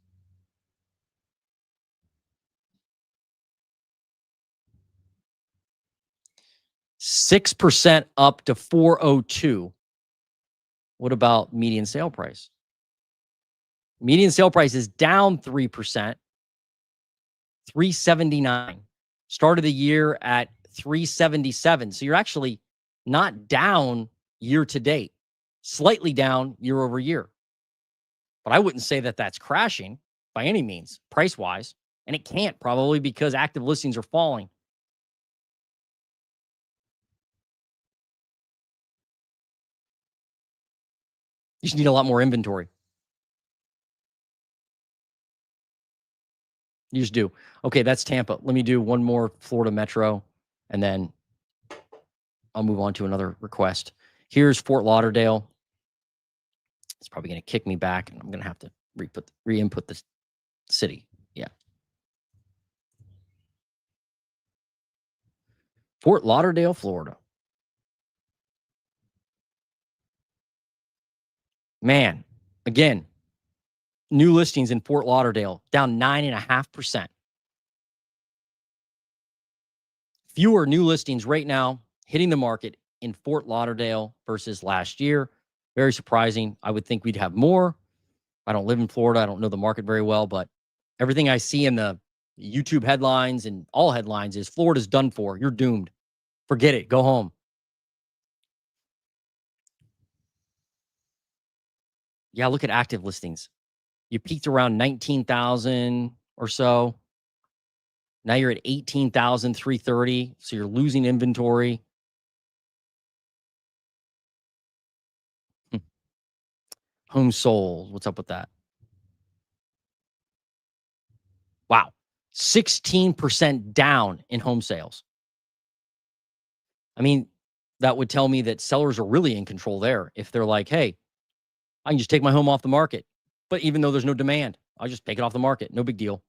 6% up to 402. What about median sale price? Median sale price is down 3%, 379. Started the year at 377. So you're actually not down year to date, slightly down year over year. But I wouldn't say that that's crashing by any means, price wise. And it can't, probably because active listings are falling. You just need a lot more inventory. You just do. Okay, that's Tampa. Let me do one more Florida metro, and then I'll move on to another request. Here's Fort Lauderdale. It's probably going to kick me back, and I'm going to have to re-input the city. Yeah. Fort Lauderdale, Florida. Man, again, new listings in Fort Lauderdale down 9.5%. Fewer new listings right now hitting the market in Fort Lauderdale versus last year. Very surprising. I would think we'd have more. I don't live in Florida. I don't know the market very well, but everything I see in the YouTube headlines and all headlines is Florida's done for. You're doomed. Forget it. Go home. Yeah, look at active listings. You peaked around 19,000 or so. Now you're at 18,330. So you're losing inventory. Home sold. What's up with that? Wow. 16% down in home sales. I mean, that would tell me that sellers are really in control there. If they're like, hey, I can just take my home off the market. But even though there's no demand, I'll just take it off the market. No big deal.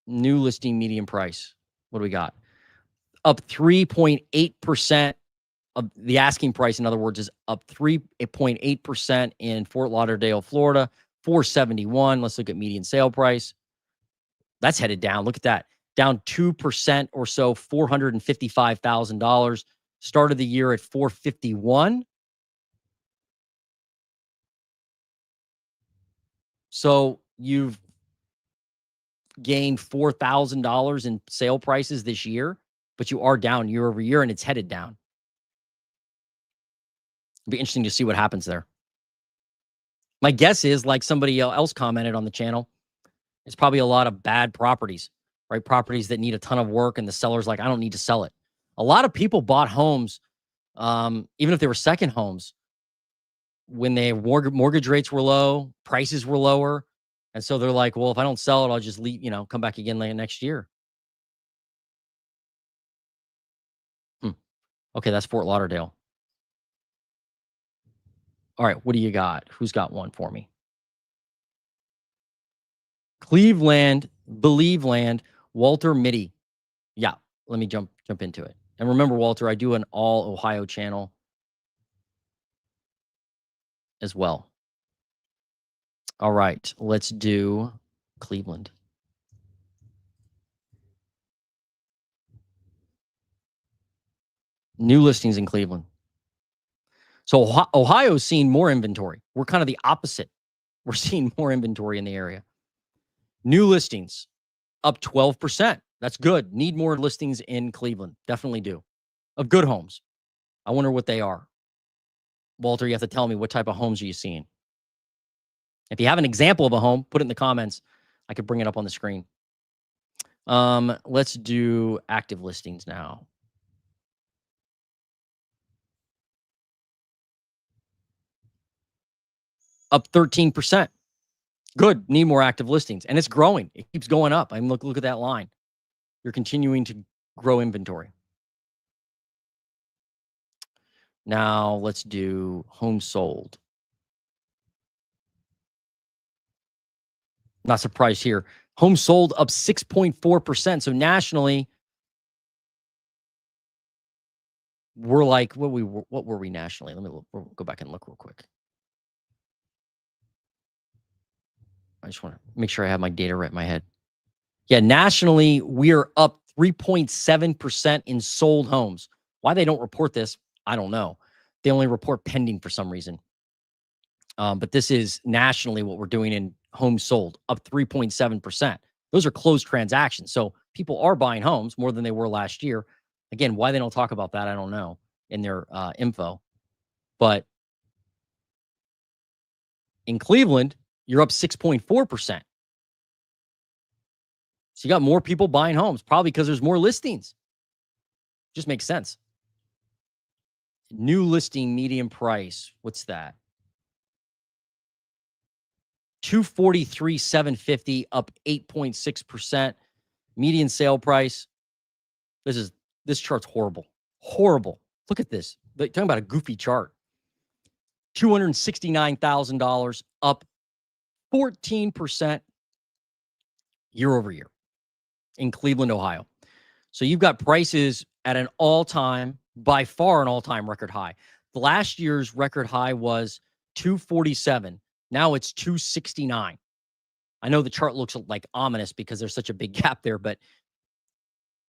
New listing median price. What do we got? Up 3.8%. Of the asking price, in other words, is up 3.8% in Fort Lauderdale, Florida, 471. Let's look at median sale price. That's headed down. Look at that. Down 2% or so, $455,000. Started the year at 451. So you've gained $4,000 in sale prices this year, but you are down year over year, and it's headed down. It'll be interesting to see what happens there. My guess is, like somebody else commented on the channel, it's probably a lot of bad properties, right? Properties that need a ton of work, and the seller's like, I don't need to sell it. A lot of people bought homes, even if they were second homes, when they mortgage rates were low, prices were lower. And so they're like, well, if I don't sell it, I'll just leave, come back again next year. Okay, that's Fort Lauderdale. All right, what do you got? Who's got one for me? Cleveland, Believeland, Walter Mitty. Yeah, let me jump into it. And remember, Walter, I do an all Ohio channel as well. All right, let's do Cleveland. New listings in Cleveland. So Ohio's seeing more inventory. We're kind of the opposite. We're seeing more inventory in the area. New listings up 12%. That's good. Need more listings in Cleveland. Definitely do. Of good homes. I wonder what they are. Walter, you have to tell me, what type of homes are you seeing? If you have an example of a home, put it in the comments. I could bring it up on the screen. Let's do active listings now. Up 13%. Good. Need more active listings. And it's growing. It keeps going up. I mean, look at that line. You're continuing to grow inventory. Now let's do home sold. Not surprised here. Home sold up 6.4%. So nationally, we're like, what were we nationally? Let me we'll go back and look real quick. I just want to make sure I have my data right in my head. Yeah, nationally, we're up 3.7% in sold homes. Why they don't report this, I don't know. They only report pending for some reason. But this is nationally what we're doing in homes sold, up 3.7%. Those are closed transactions. So people are buying homes more than they were last year. Again, why they don't talk about that, I don't know in their info. But in Cleveland, you're up 6.4%. So you got more people buying homes, probably because there's more listings. Just makes sense. New listing median price. What's that? $243,750, up 8.6%. Median sale price. This chart's horrible. Horrible. Look at this. Talking about a goofy chart. $269,000, up 14% year over year in Cleveland, Ohio. So you've got prices at an all-time, by far an all-time record high. The last year's record high was 247. Now it's 269. I know the chart looks like ominous because there's such a big gap there, but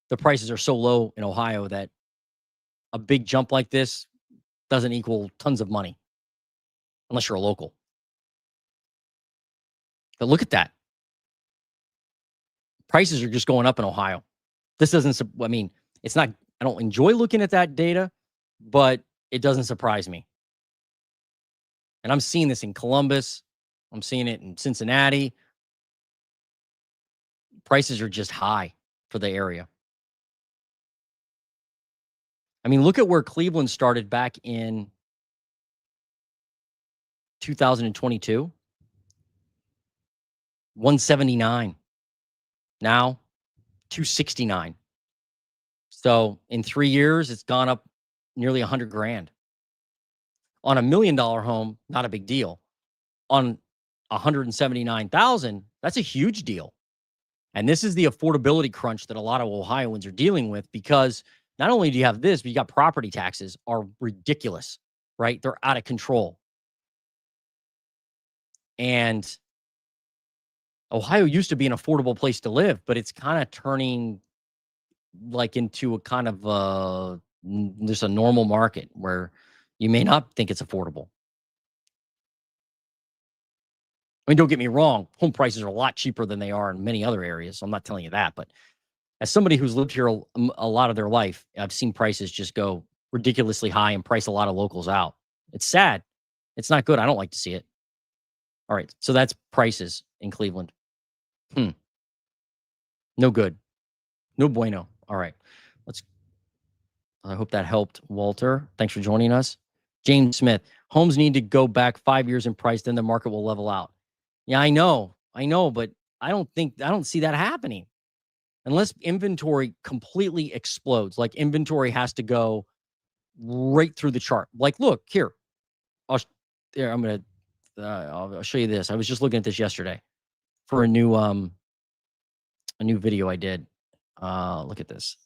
the prices are so low in Ohio that a big jump like this doesn't equal tons of money unless you're a local. But look at that. Prices are just going up in Ohio. This doesn't, I mean, it's not, I don't enjoy looking at that data, but it doesn't surprise me. And I'm seeing this in Columbus. I'm seeing it in Cincinnati. Prices are just high for the area. I mean, look at where Cleveland started back in 2022. 179. Now 269. So in 3 years, it's gone up nearly 100 grand. On $1 million home, not a big deal. On 179,000, that's a huge deal. And this is the affordability crunch that a lot of Ohioans are dealing with, because not only do you have this, but you got property taxes are ridiculous, right? They're out of control. And Ohio used to be an affordable place to live, but it's kind of turning like into a kind of just a normal market where you may not think it's affordable. I mean, don't get me wrong, home prices are a lot cheaper than they are in many other areas. So I'm not telling you that, but as somebody who's lived here a lot of their life, I've seen prices just go ridiculously high and price a lot of locals out. It's sad. It's not good. I don't like to see it. All right. So that's prices in Cleveland. No good. No bueno. All right. I hope that helped, Walter. Thanks for joining us. James Smith, homes need to go back 5 years in price, then the market will level out. Yeah, I know, but I don't see that happening unless inventory completely explodes. Like inventory has to go right through the chart. Like, look here, I'll show you this. I was just looking at this yesterday for a new video I did. Look at this.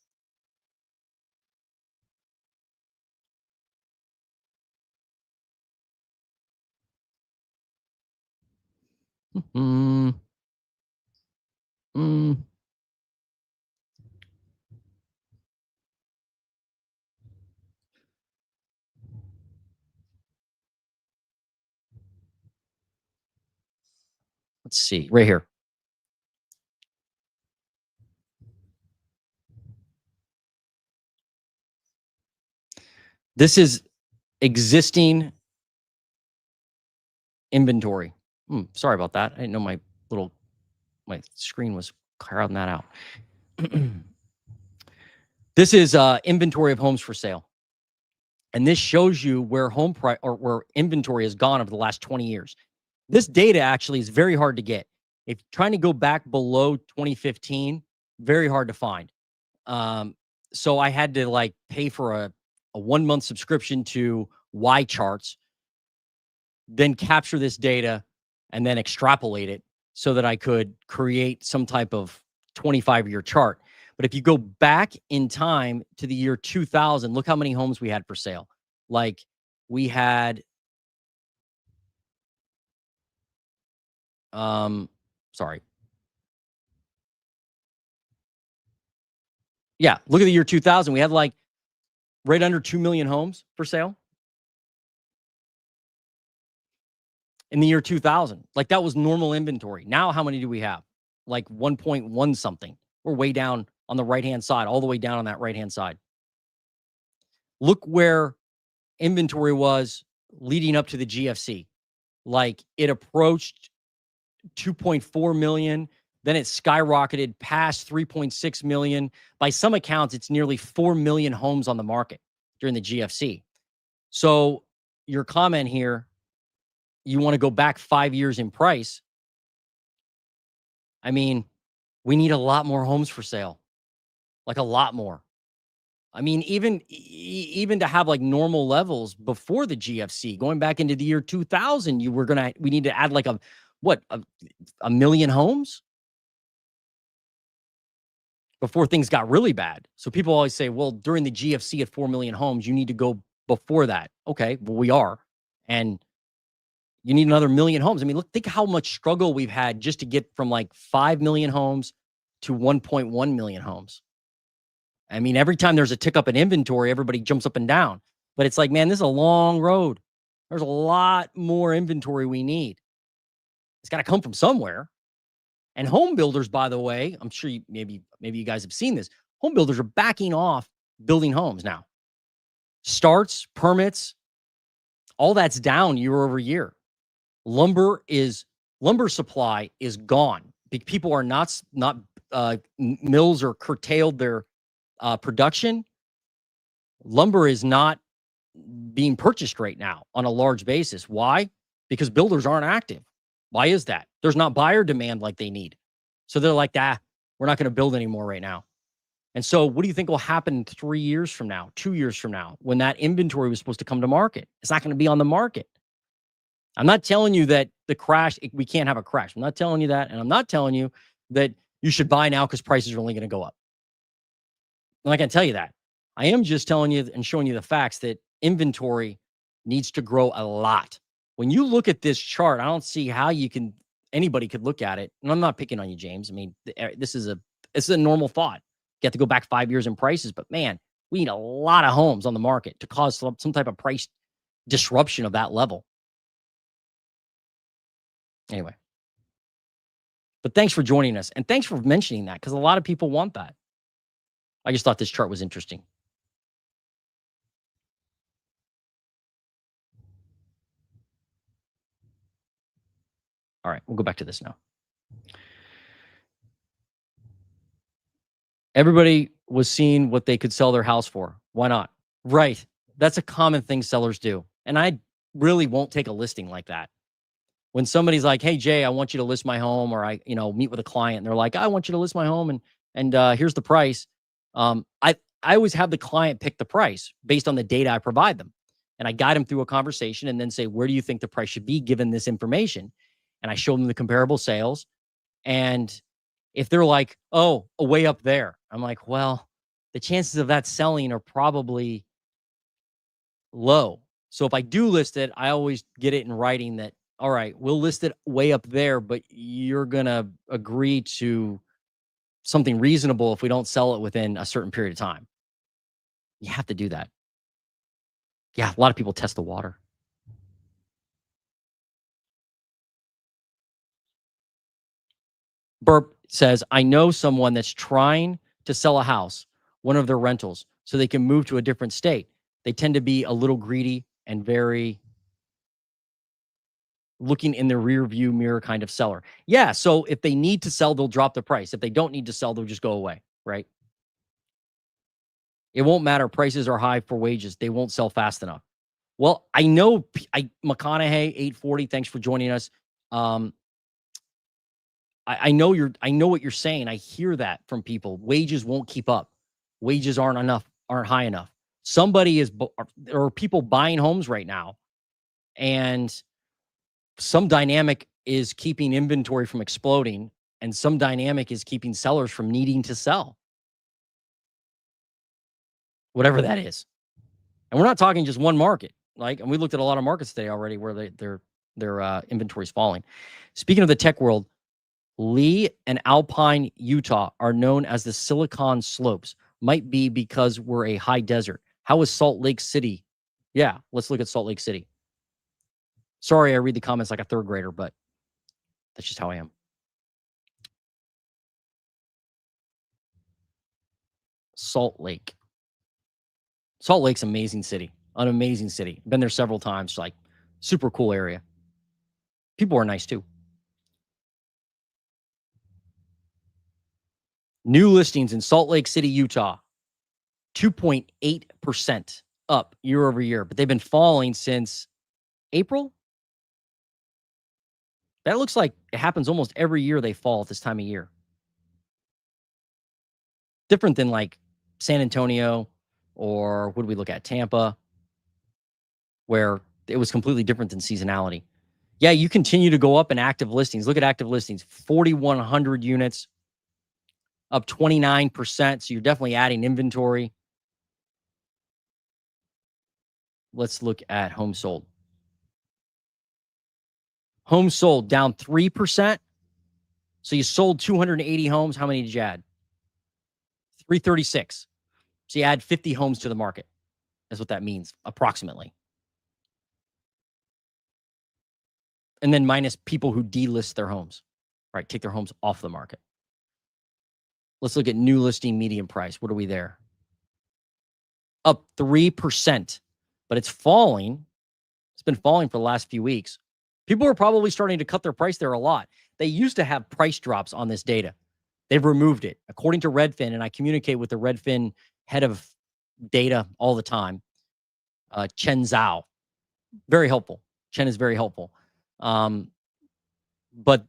Let's see, right here. This is existing inventory. Sorry about that. I didn't know my screen was crowding that out. This is inventory of homes for sale. And this shows you where home price or where inventory has gone over the last 20 years. This data actually is very hard to get. If you're trying to go back below 2015, very hard to find. So I had to like pay for a 1 month subscription to Y charts, then capture this data and then extrapolate it so that I could create some type of 25-year chart. But if you go back in time to the year 2000, look how many homes we had for sale. Like we had, sorry. Yeah, look at the year 2000. We had like right under 2 million homes for sale. In the year 2000, like that was normal inventory. Now, how many do we have? Like 1.1 something. We're way down on the right-hand side, all the way down on that right-hand side. Look where inventory was leading up to the GFC. Like it approached 2.4 million. Then it skyrocketed past 3.6 million. By some accounts, it's nearly 4 million homes on the market during the GFC. So your comment here, you want to go back 5 years in price. I mean, we need a lot more homes for sale, like a lot more. I mean, even to have like normal levels before the GFC, going back into the year 2000, we need to add like a million homes before things got really bad. So people always say, well, during the GFC at 4 million homes, you need to go before that. Okay, well, we are. And you need another million homes. I mean, look, think how much struggle we've had just to get from like 5 million homes to 1.1 million homes. I mean, every time there's a tick up in inventory, everybody jumps up and down. But it's like, man, this is a long road. There's a lot more inventory we need. It's got to come from somewhere. And home builders, by the way, I'm sure maybe you guys have seen this. Home builders are backing off building homes now. Starts, permits, all that's down year over year. Lumber supply is gone. People are not mills are curtailed their production. Lumber is not being purchased right now on a large basis. Why? Because builders aren't active. Why is that? There's not buyer demand like they need. So they're like, we're not going to build anymore right now. And so what do you think will happen 3 years from now, 2 years from now, when that inventory was supposed to come to market? It's not going to be on the market. I'm not telling you that we can't have a crash. I'm not telling you that. And I'm not telling you that you should buy now because prices are only going to go up. I'm not going to tell you that. I am just telling you and showing you the facts that inventory needs to grow a lot. When you look at this chart, I don't see how anybody could look at it. And I'm not picking on you, James. I mean, this is a normal thought. You have to go back 5 years in prices, but man, we need a lot of homes on the market to cause some type of price disruption of that level. Anyway, but thanks for joining us. And thanks for mentioning that, because a lot of people want that. I just thought this chart was interesting. All right, we'll go back to this now. Everybody was seeing what they could sell their house for. Why not? Right. That's a common thing sellers do. And I really won't take a listing like that. When somebody's like, hey, Jay, I want you to list my home, or I meet with a client and they're like, I want you to list my home and here's the price. I always have the client pick the price based on the data I provide them. And I guide them through a conversation and then say, where do you think the price should be given this information? And I show them the comparable sales. And if they're like, oh, way up there, I'm like, well, the chances of that selling are probably low. So if I do list it, I always get it in writing that, all right, we'll list it way up there, but you're going to agree to something reasonable if we don't sell it within a certain period of time. You have to do that. Yeah, a lot of people test the water. Burp says, I know someone that's trying to sell a house, one of their rentals, so they can move to a different state. They tend to be a little greedy and very looking in the rear view mirror kind of seller. Yeah, so if they need to sell, they'll drop the price. If they don't need to sell, they'll just go away, right? It won't matter. Prices are high for wages. They won't sell fast enough. Well, I know McConaughey 840. Thanks for joining us. I know what you're saying. I hear that from people. Wages won't keep up. Wages aren't high enough. There are people buying homes right now, and some dynamic is keeping inventory from exploding, and some dynamic is keeping sellers from needing to sell. Whatever that is. And we're not talking just one market. And we looked at a lot of markets today already where their inventory is falling. Speaking of the tech world, Lee and Alpine, Utah are known as the Silicon Slopes. Might be because we're a high desert. How is Salt Lake City? Yeah, let's look at Salt Lake City. Sorry, I read the comments like a third grader, but that's just how I am. Salt Lake. Salt Lake's amazing city. An amazing city. Been there several times. Like, super cool area. People are nice too. New listings in Salt Lake City, Utah, 2.8% up year over year, but they've been falling since April. That looks like it happens almost every year. They fall at this time of year. Different than like San Antonio, or what did we look at? Tampa, where it was completely different than seasonality. Yeah, you continue to go up in active listings. Look at active listings, 4,100 units, up 29%. So you're definitely adding inventory. Let's look at homes sold. Homes sold down 3%. So you sold 280 homes. How many did you add? 336. So you add 50 homes to the market. That's what that means, approximately. And then minus people who delist their homes, right? Take their homes off the market. Let's look at new listing median price. What are we there? Up 3%, but it's falling. It's been falling for the last few weeks. People are probably starting to cut their price there a lot. They used to have price drops on this data. They've removed it. According to Redfin, and I communicate with the Redfin head of data all the time, Chen Zhao. Very helpful. Chen is very helpful. But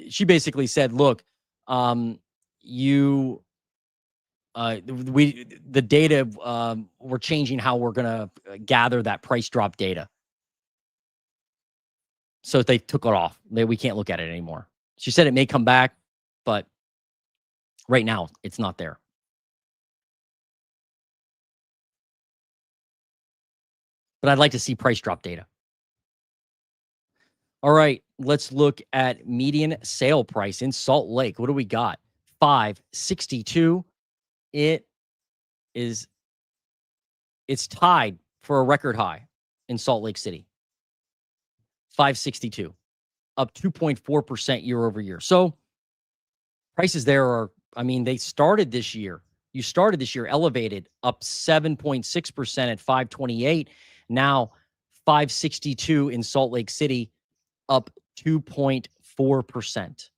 she basically said, look, the data, we're changing how we're going to gather that price drop data. So they took it off. We can't look at it anymore. She said it may come back, but right now it's not there. But I'd like to see price drop data. All right, let's look at median sale price in Salt Lake. What do we got? 562. It's tied for a record high in Salt Lake City. 562, up 2.4% year over year. So prices there are, I mean, they started this year. You started this year elevated, up 7.6% at 528. Now 562 in Salt Lake City, up 2.4%.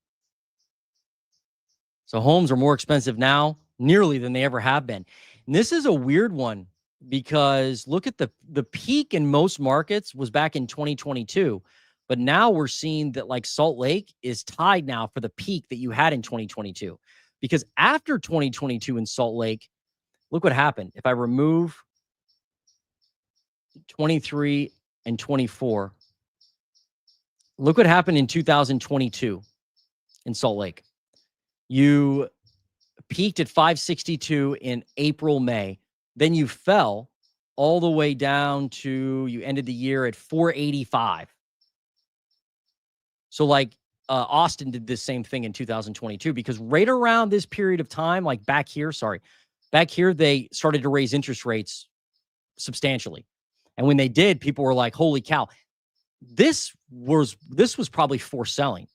So homes are more expensive now, nearly than they ever have been. And this is a weird one because look at the peak in most markets was back in 2022. But now we're seeing that like Salt Lake is tied now for the peak that you had in 2022. Because after 2022 in Salt Lake, look what happened. If I remove 23 and 24, look what happened in 2022 in Salt Lake. You peaked at 562 in April, May. Then you fell all the way down to, you ended the year at 485. So like Austin did this same thing in 2022 because right around this period of time, like back here, they started to raise interest rates substantially. And when they did, people were like, holy cow, this was probably for selling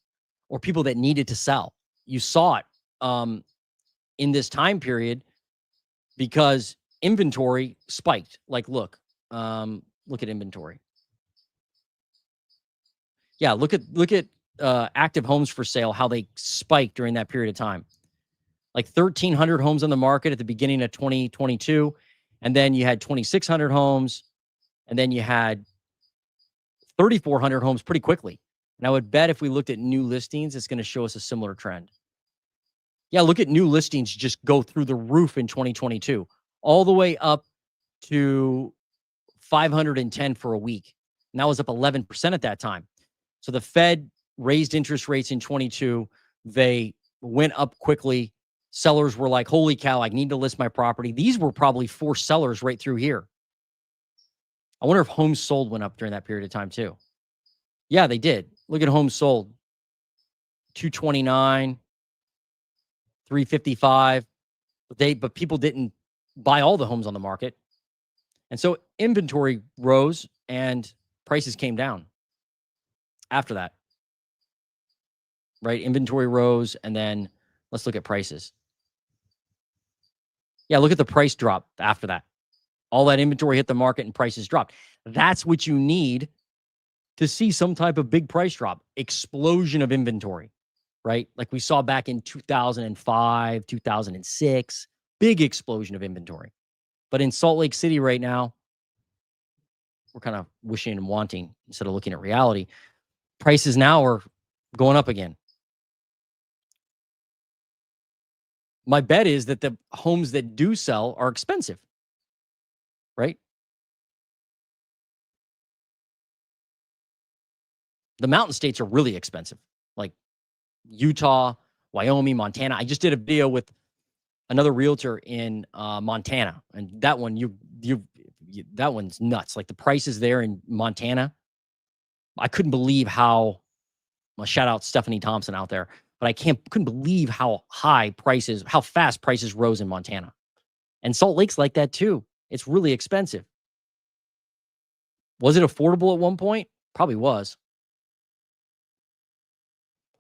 or people that needed to sell. You saw it in this time period because inventory spiked. Like, look at inventory. Yeah, look at active homes for sale, how they spiked during that period of time. Like 1,300 homes on the market at the beginning of 2022. And then you had 2,600 homes. And then you had 3,400 homes pretty quickly. And I would bet if we looked at new listings, it's going to show us a similar trend. Yeah, look at new listings just go through the roof in 2022, all the way up to 510 for a week. And that was up 11% at that time. So the Fed raised interest rates in 22. They went up quickly. Sellers were like, holy cow, I need to list my property. These were probably forced sellers right through here. I wonder if homes sold went up during that period of time too. Yeah, they did. Look at homes sold. 229, 355. But people didn't buy all the homes on the market. And so inventory rose and prices came down after that. Right? Inventory rose and then let's look at prices. Yeah, look at the price drop after that. All that inventory hit the market and prices dropped. That's what you need to see some type of big price drop, explosion of inventory, right? Like we saw back in 2005, 2006, big explosion of inventory. But in Salt Lake City right now, we're kind of wishing and wanting instead of looking at reality. Prices now are going up again. My bet is that the homes that do sell are expensive. right? The mountain states are really expensive, like Utah, Wyoming, Montana. I just did a video with another realtor in Montana, and that one that one's nuts. Like the prices there in Montana, I couldn't believe how. Well, shout out Stephanie Thompson out there, but I couldn't believe how how fast prices rose in Montana, and Salt Lake's like that too. It's really expensive. Was it affordable at one point? Probably was.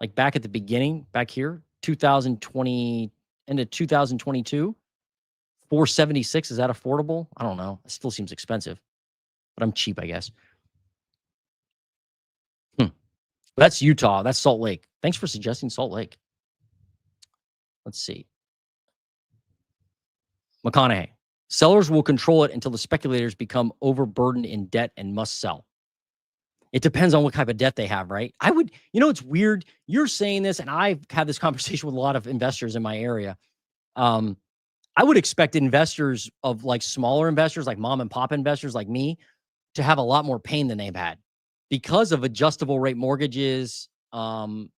Like back at the beginning, back here, 2020 into 2022, 476. Is that affordable? I don't know. It still seems expensive, but I'm cheap, I guess. That's Utah. That's Salt Lake. Thanks for suggesting Salt Lake. Let's see. McConaughey. Sellers will control it until the speculators become overburdened in debt and must sell. It depends on what type of debt they have, right? It's weird. You're saying this, and I've had this conversation with a lot of investors in my area. I would expect investors of like smaller investors, like mom and pop investors like me, to have a lot more pain than they've had because of adjustable rate mortgages, and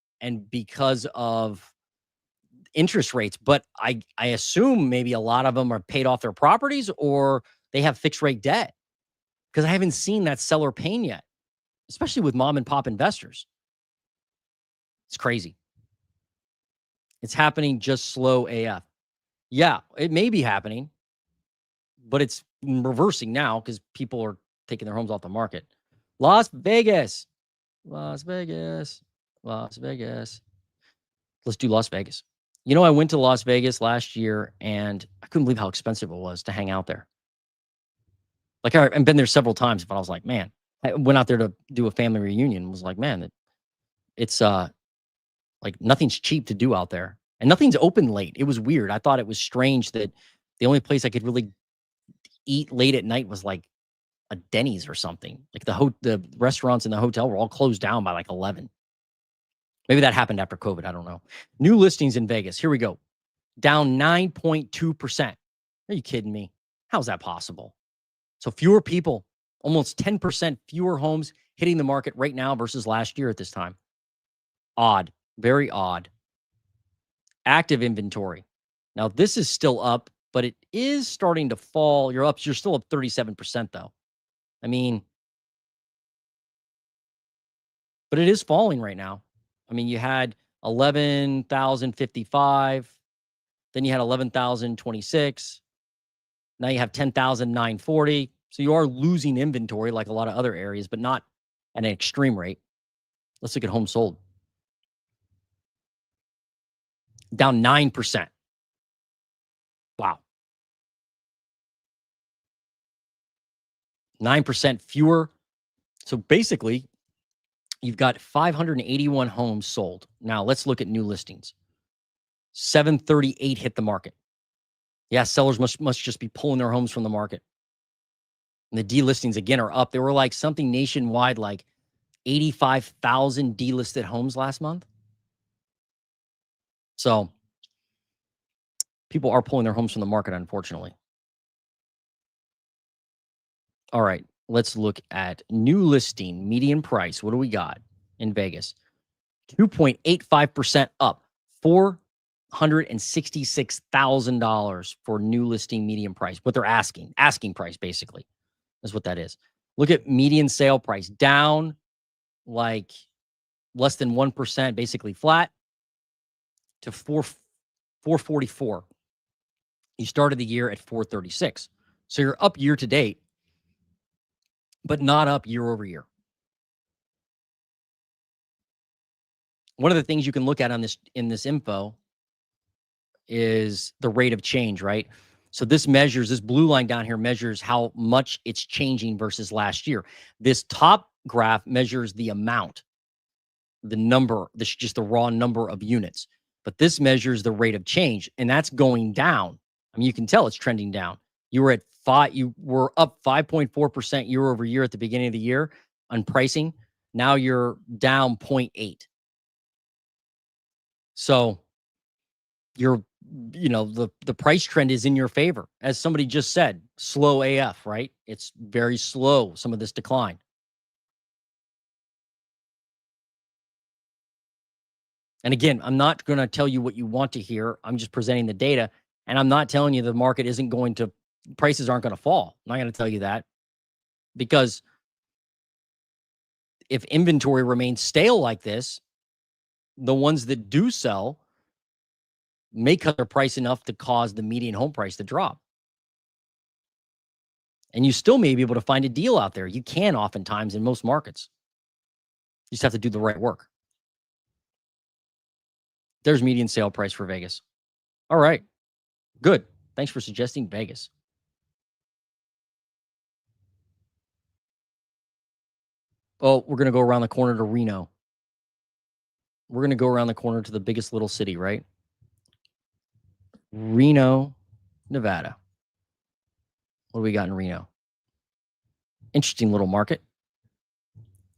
because of interest rates. But I assume maybe a lot of them are paid off their properties or they have fixed rate debt, because I haven't seen that seller pain yet, especially with mom and pop investors. It's crazy. It's happening just slow AF. Yeah, it may be happening, but it's reversing now because people are taking their homes off the market. Las Vegas. Las Vegas. Las Vegas. Let's do Las Vegas. I went to Las Vegas last year and I couldn't believe how expensive it was to hang out there. Like I've been there several times, but I was like, man, I went out there to do a family reunion and was like, man, it's like nothing's cheap to do out there and nothing's open late. It was weird. I thought it was strange that the only place I could really eat late at night was like a Denny's or something. Like the restaurants in the hotel were all closed down by like 11. Maybe that happened after COVID. I don't know. New listings in Vegas. Here we go. Down 9.2%. Are you kidding me? How's that possible? So fewer people, almost 10% fewer homes hitting the market right now versus last year at this time. Odd. Very odd. Active inventory. Now, this is still up, but it is starting to fall. You're still up 37%, though. I mean, but it is falling right now. I mean, you had 11,055, then you had 11,026. Now you have 10,940. So you are losing inventory like a lot of other areas, but not at an extreme rate. Let's look at homes sold. Down 9%. Wow. 9% fewer. So basically, you've got 581 homes sold. Now let's look at new listings. 738 hit the market. Yeah, sellers must just be pulling their homes from the market. And the delistings again are up. They were like something nationwide, like 85,000 delisted homes last month. So people are pulling their homes from the market, unfortunately. All right, let's look at new listing median price. What do we got in Vegas? 2.85% up, $466,000 for new listing median price. What they're asking price basically. That's what that is. Look at median sale price, down like less than 1%, basically flat to 444. You started the year at 436. So you're up year to date, but not up year over year. One of the things you can look at on in this info is the rate of change, right? So this blue line down here measures how much it's changing versus last year. This top graph measures the amount, the number, just the raw number of units. But this measures the rate of change, and that's going down. I mean, you can tell it's trending down. You were up 5.4% year over year at the beginning of the year on pricing. Now you're down 0.8. So you're the price trend is in your favor. As somebody just said, slow AF, right? It's very slow, some of this decline. And again, I'm not going to tell you what you want to hear. I'm just presenting the data. And I'm not telling you the market isn't going to, prices aren't going to fall. I'm not going to tell you that, because if inventory remains stale like this, the ones that do sell may cut their price enough to cause the median home price to drop. And you still may be able to find a deal out there. You can oftentimes in most markets. You just have to do the right work. There's median sale price for Vegas. All right. Good. Thanks for suggesting Vegas. Oh, we're going to go around the corner to Reno. We're going to go around the corner to the biggest little city, right? Reno, Nevada. What do we got in Reno? Interesting little market.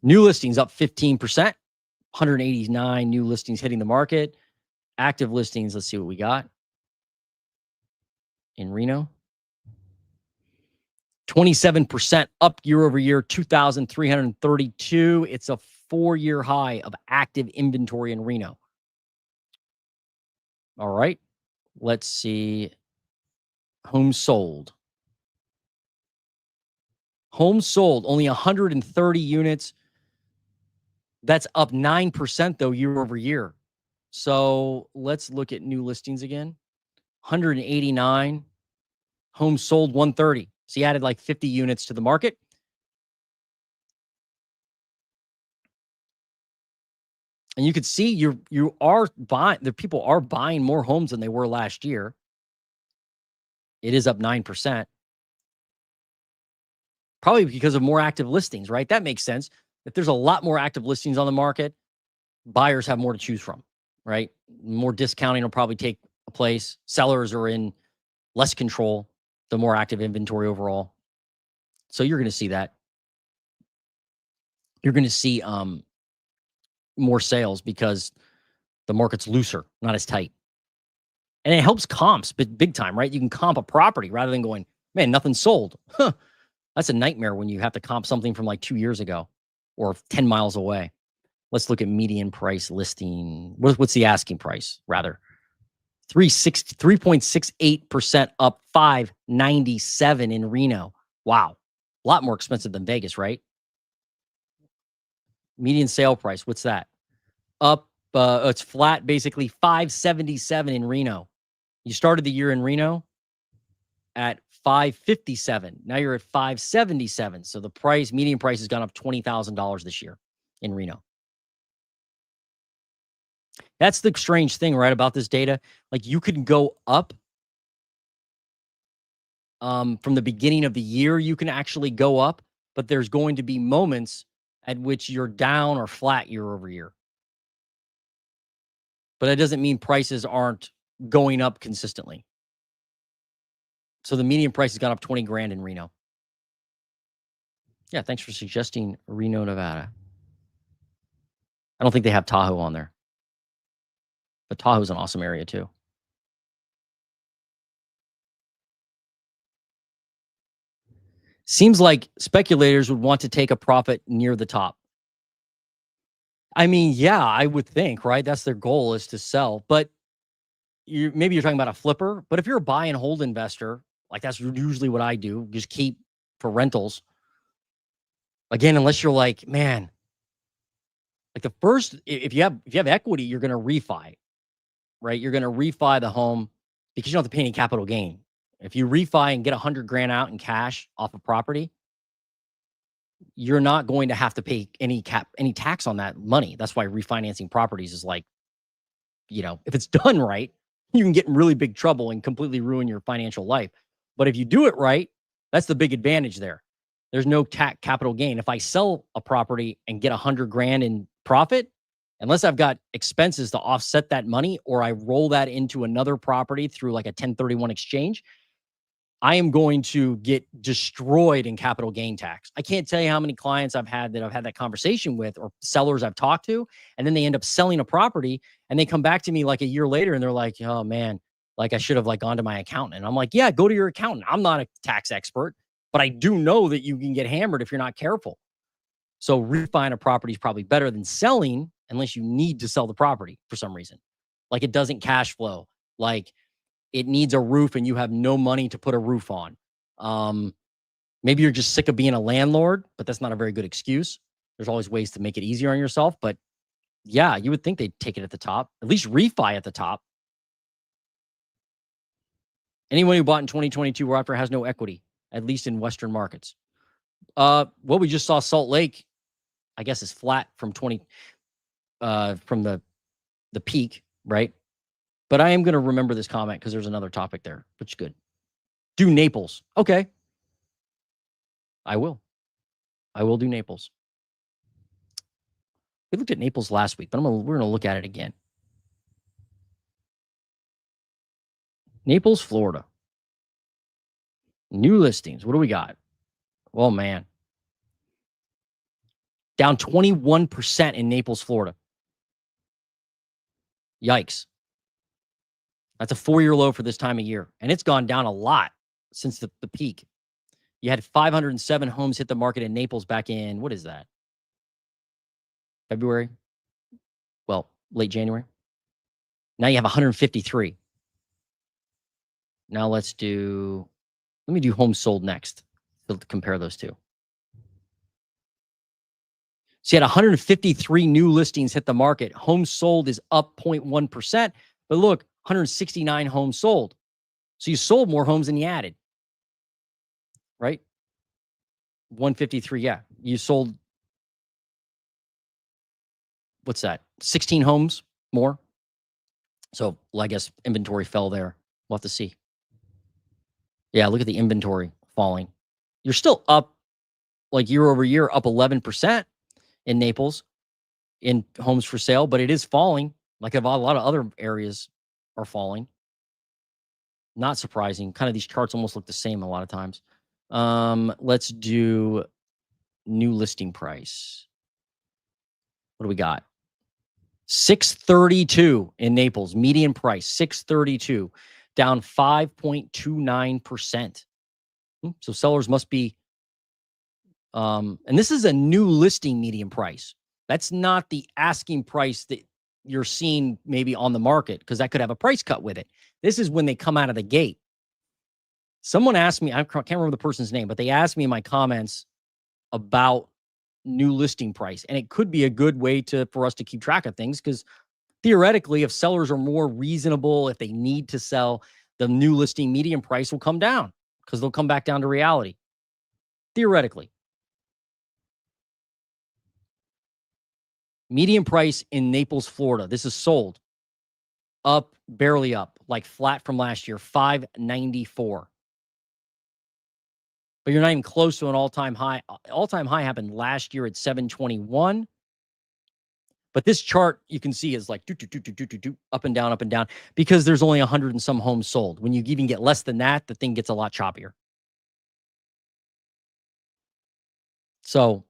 New listings up 15%. 189 new listings hitting the market. Active listings, let's see what we got in Reno. 27% up year over year, 2,332. It's a 4-year high of active inventory in Reno. All right. Let's see. Homes sold. Homes sold, only 130 units. That's up 9%, though, year over year. So let's look at new listings again. 189. Homes sold 130. So you added like 50 units to the market. And you could see you are buying, the people are buying more homes than they were last year. It is up 9%. Probably because of more active listings, right? That makes sense. If there's a lot more active listings on the market, buyers have more to choose from, right? More discounting will probably take place. Sellers are in less control, the more active inventory overall. So you're going to see that. You're going to see more sales because the market's looser, not as tight. And it helps comps big time, right? You can comp a property rather than going, man, nothing sold. Huh. That's a nightmare when you have to comp something from like 2 years ago or 10 miles away. Let's look at median price listing. What's the asking price, rather? 3.68% up, 597 in Reno. Wow. A lot more expensive than Vegas, right? Median sale price, what's that? Up, it's flat, basically 577 in Reno. You started the year in Reno at 557. Now you're at 577. So the median price has gone up $20,000 this year in Reno. That's the strange thing, right, about this data. Like, you can go up from the beginning of the year, you can actually go up, but there's going to be moments at which you're down or flat year over year. But that doesn't mean prices aren't going up consistently. So the median price has gone up 20 grand in Reno. Yeah, thanks for suggesting Reno, Nevada. I don't think they have Tahoe on there. But Tahoe's an awesome area too. Seems like speculators would want to take a profit near the top. I mean, yeah, I would think, right? That's their goal, is to sell. But maybe you're talking about a flipper. But if you're a buy and hold investor, like that's usually what I do, just keep for rentals. Again, unless you're like, man, like the first, if you have equity, you're going to refi, right? You're going to refi the home because you don't have to pay any capital gain. If you refi and get 100 grand out in cash off a property, you're not going to have to pay any tax on that money. That's why refinancing properties is like, if it's done right, you can get in really big trouble and completely ruin your financial life. But if you do it right, that's the big advantage there. There's no capital gain. If I sell a property and get 100 grand in profit, unless I've got expenses to offset that money, or I roll that into another property through like a 1031 exchange, I am going to get destroyed in capital gain tax. I can't tell you how many clients I've had that conversation with, or sellers I've talked to, and then they end up selling a property and they come back to me like a year later and they're like, oh man, Like I should have like gone to my accountant. And I'm like, yeah, go to your accountant. I'm not a tax expert, but I do know that you can get hammered if you're not careful. So refining a property is probably better than selling unless you need to sell the property for some reason. Like it doesn't cash flow. Like it needs a roof and you have no money to put a roof on. Maybe you're just sick of being a landlord, but that's not a very good excuse. There's always ways to make it easier on yourself. But yeah, you would think they'd take it at the top, at least refi at the top. Anyone who bought in 2022 or after has no equity, at least in Western markets. What we just saw, Salt Lake, I guess is flat from from the peak, right? But I am going to remember this comment because there's another topic there, which is good. Do Naples. Okay. I will do Naples. We looked at Naples last week, but we're going to look at it again. Naples, Florida. New listings. What do we got? Oh, man. Down 21% in Naples, Florida. Yikes. That's a 4-year low for this time of year. And it's gone down a lot since the peak. You had 507 homes hit the market in Naples back in, what is that? February? Well, late January. Now you have 153. Now let me do homes sold next to compare those two. So you had 153 new listings hit the market. Homes sold is up 0.1%. But look, 169 homes sold. So you sold more homes than you added. Right? 153, yeah. You sold, what's that? 16 homes more. So well, I guess inventory fell there. We'll have to see. Yeah, look at the inventory falling. You're still up, like year over year, up 11% in Naples in homes for sale, but it is falling. Like a lot of other areas are falling. Not surprising. Kind of these charts almost look the same a lot of times. Let's do new listing price. What do we got? 632 in Naples, median price, 632, down 5.29%. So sellers must be, and this is a new listing median price. That's not the asking price that you're seeing maybe on the market, because that could have a price cut with it. This is when they come out of the gate. Someone asked me, I can't remember the person's name, but they asked me in my comments about new listing price. And it could be a good way for us to keep track of things, because theoretically, if sellers are more reasonable, if they need to sell, the new listing median price will come down because they'll come back down to reality. Theoretically. Median price in Naples, Florida. This is sold. Up, barely up, like flat from last year, 594. But you're not even close to an all-time high. All-time high happened last year at 721. But this chart, you can see, is like up and down, because there's only 100 and some homes sold. When you even get less than that, the thing gets a lot choppier. So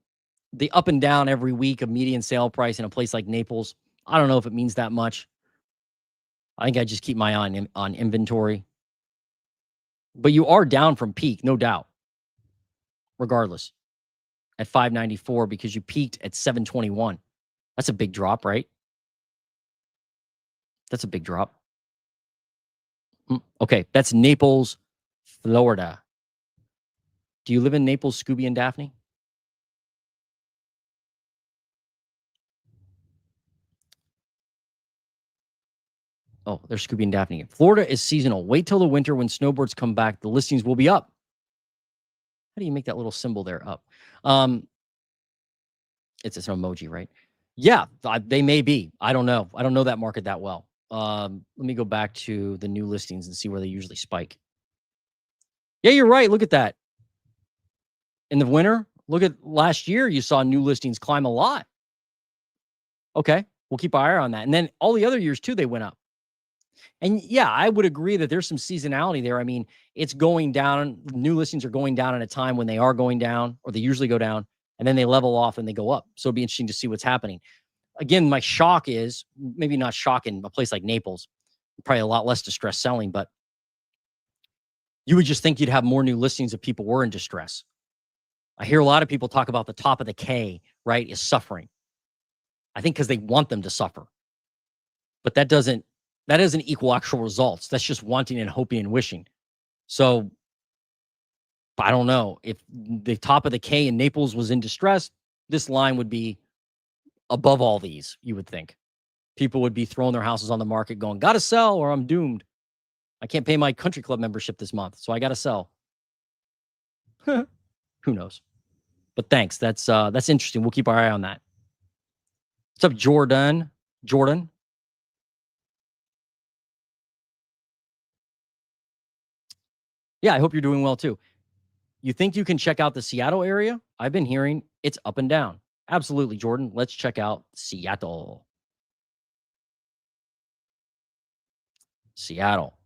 the up and down every week of median sale price in a place like Naples, I don't know if it means that much. I think I just keep my eye on inventory. But you are down from peak, no doubt. Regardless, at 594, because you peaked at 721. That's a big drop, right? That's a big drop. Okay, that's Naples, Florida. Do you live in Naples, Scooby and Daphne? Oh, there's Scooby and Daphne. Florida is seasonal. Wait till the winter when snowbirds come back. The listings will be up. How do you make that little symbol there up? It's an emoji, right? Yeah, they may be. I don't know. I don't know that market that well. Let me go back to the new listings and see where they usually spike. Yeah, you're right. Look at that. In the winter, look at last year, you saw new listings climb a lot. Okay, we'll keep our eye on that. And then all the other years too, they went up. And yeah, I would agree that there's some seasonality there. I mean, it's going down. New listings are going down at a time when they are going down, or they usually go down, and then they level off and they go up. So it'd be interesting to see what's happening. Again, my shock is, maybe not shock in a place like Naples, Probably a lot less distress selling, but you would just think you'd have more new listings if people were in distress. I hear a lot of people talk about the top of the K, right, is suffering. I think because they want them to suffer. But that doesn't equal actual results. That's just wanting and hoping and wishing. So I don't know. If the top of the K in Naples was in distress, this line would be above all these, you would think. People would be throwing their houses on the market going, gotta sell or I'm doomed. I can't pay my country club membership this month, so I gotta sell. Who knows? But thanks. That's interesting. We'll keep our eye on that. What's up, Jordan? Jordan? Yeah, I hope you're doing well too. You think you can check out the Seattle area? I've been hearing it's up and down. Absolutely, Jordan. Let's check out Seattle. Seattle.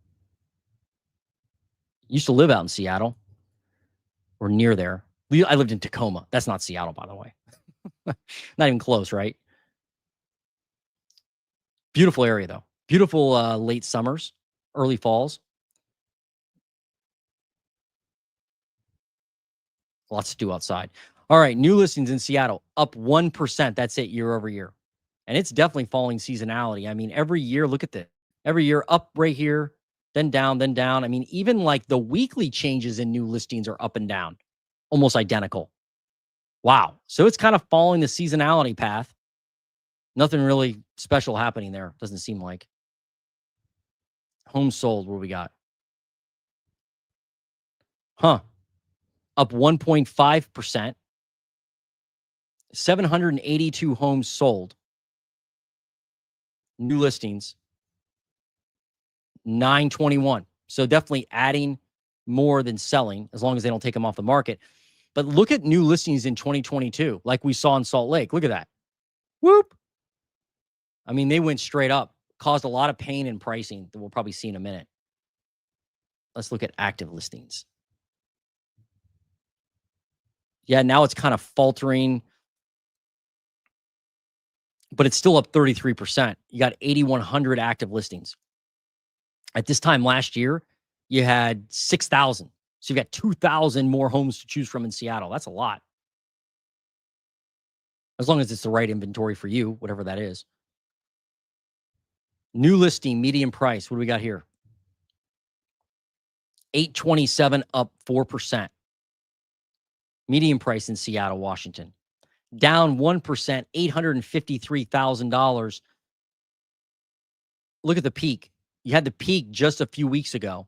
Used to live out in Seattle or near there. I lived in Tacoma. That's not Seattle, by the way. Not even close, right? Beautiful area, though. Beautiful late summers, early falls. Lots to do outside. All right, new listings in Seattle up 1%. That's it year over year. And it's definitely falling seasonality. I mean, every year, look at this. Every year up right here, then down, then down. I mean, even like the weekly changes in new listings are up and down, almost identical. Wow. So it's kind of following the seasonality path. Nothing really special happening there, doesn't seem like. Homes sold, what we got? Huh. Up 1.5%. 782 homes sold. New listings, 921. So definitely adding more than selling, as long as they don't take them off the market. But look at new listings in 2022, like we saw in Salt Lake. Look at that. Whoop. I mean, they went straight up, caused a lot of pain in pricing that we'll probably see in a minute. Let's look at active listings. Yeah, now it's kind of faltering, but it's still up 33%. You got 8,100 active listings. At this time last year, you had 6,000. So you've got 2,000 more homes to choose from in Seattle. That's a lot. As long as it's the right inventory for you, whatever that is. New listing, median price. What do we got here? 827 up 4%. Median price in Seattle, Washington. Down 1%, $853,000. Look at the peak. You had the peak just a few weeks ago.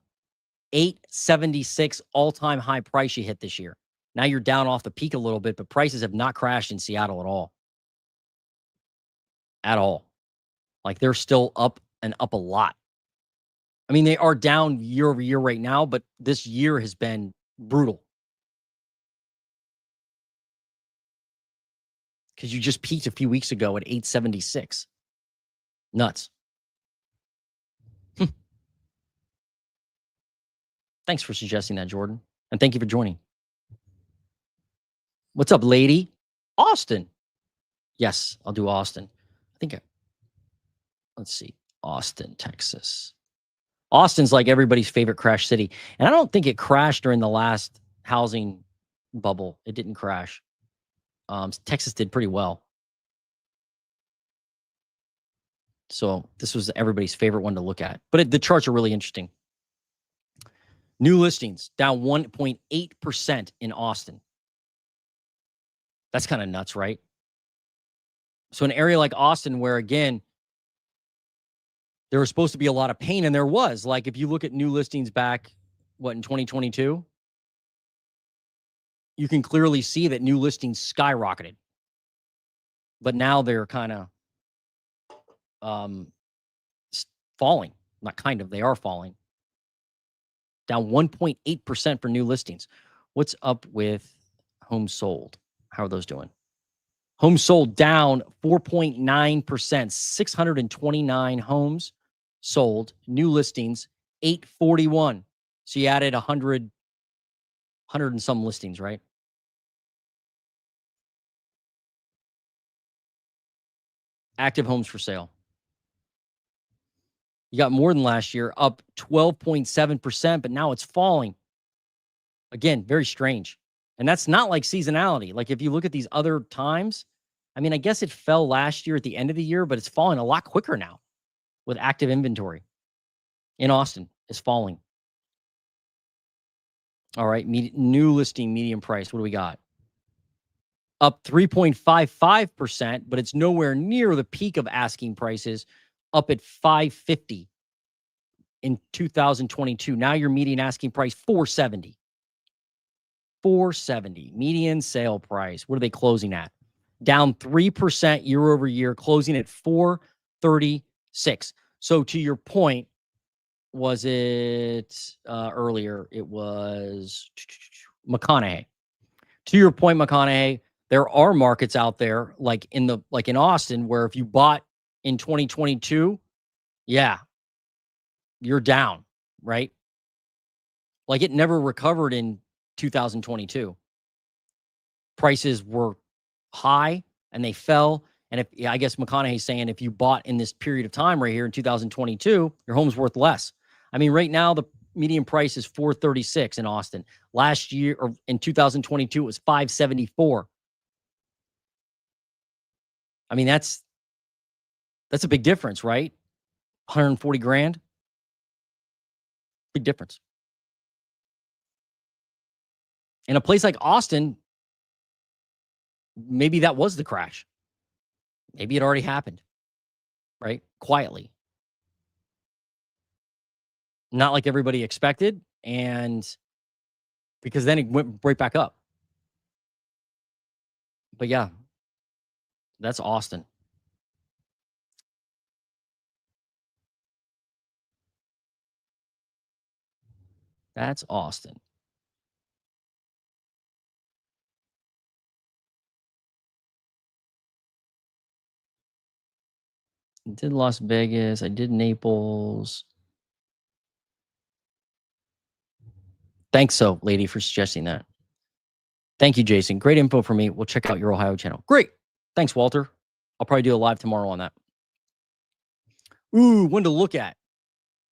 876 all-time high price you hit this year. Now you're down off the peak a little bit, but prices have not crashed in Seattle at all. At all. Like they're still up and up a lot. I mean, they are down year over year right now, but this year has been brutal. Because you just peaked a few weeks ago at 876. Nuts. Thanks for suggesting that, Jordan. And thank you for joining. What's up, lady? Austin. Yes, I'll do Austin. Let's see. Austin, Texas. Austin's like everybody's favorite crash city. And I don't think it crashed during the last housing bubble. It didn't crash. Texas did pretty well. So this was everybody's favorite one to look at. But the charts are really interesting. New listings down 1.8% in Austin. That's kind of nuts, right? So an area like Austin where, again, there was supposed to be a lot of pain, and there was. Like if you look at new listings back, in 2022, you can clearly see that new listings skyrocketed. But now they're kind of falling. Not kind of, they are falling. Down 1.8% for new listings. What's up with homes sold? How are those doing? Homes sold down 4.9%, 629 homes sold. New listings, 841. So you added 100 and some listings, right? Active homes for sale. You got more than last year, up 12.7%, but now it's falling. Again, very strange. And that's not like seasonality. Like if you look at these other times, I mean, I guess it fell last year at the end of the year, but it's falling a lot quicker now with active inventory in Austin. It's falling. All right. New listing median price. What do we got? Up 3.55%, but it's nowhere near the peak of asking prices, up at 550 in 2022. Now your median asking price 470. 470 median sale price. What are they closing at? Down 3% year over year, closing at 436. So to your point, was it earlier? It was McConaughey. To your point, McConaughey, there are markets out there like in Austin where if you bought in 2022, yeah, you're down, right? Like it never recovered in 2022. Prices were high and they fell. And I guess McConaughey's saying if you bought in this period of time right here in 2022, your home's worth less. I mean, right now the median price is 436 in Austin. Last year or in 2022, it was 574. I mean, that's a big difference, right? 140 grand. Big difference. In a place like Austin, maybe that was the crash. Maybe it already happened, right? Quietly. Not like everybody expected. And because then it went right back up. But yeah, that's Austin. That's Austin. I did Las Vegas. I did Naples. Thanks, so lady, for suggesting that. Thank you, Jason. Great info for me. We'll check out your Ohio channel. Great. Thanks, Walter. I'll probably do a live tomorrow on that. Ooh, one to look at.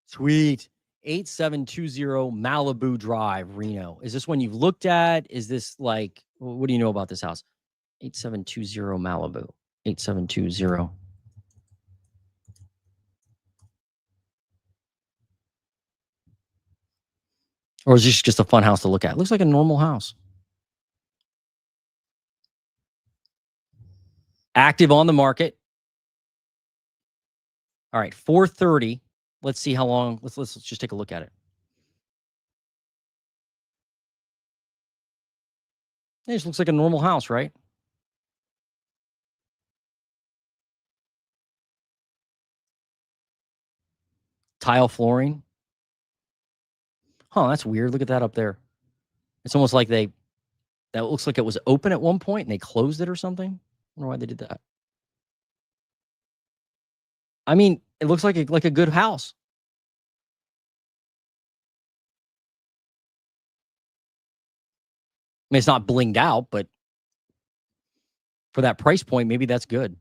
Sweet. 8720 Malibu Drive, Reno. Is this one you've looked at? Is this like, what do you know about this house? 8720 Malibu. 8720. Or is this just a fun house to look at? It looks like a normal house. Active on the market. All right, 430. Let's see how long. Let's just take a look at it. It just looks like a normal house, right? Tile flooring. Huh, that's weird. Look at that up there. It's almost like that looks like it was open at one point and they closed it or something. I don't know why they did that. I mean, it looks like a good house. I mean, it's not blinged out, but for that price point, maybe that's good.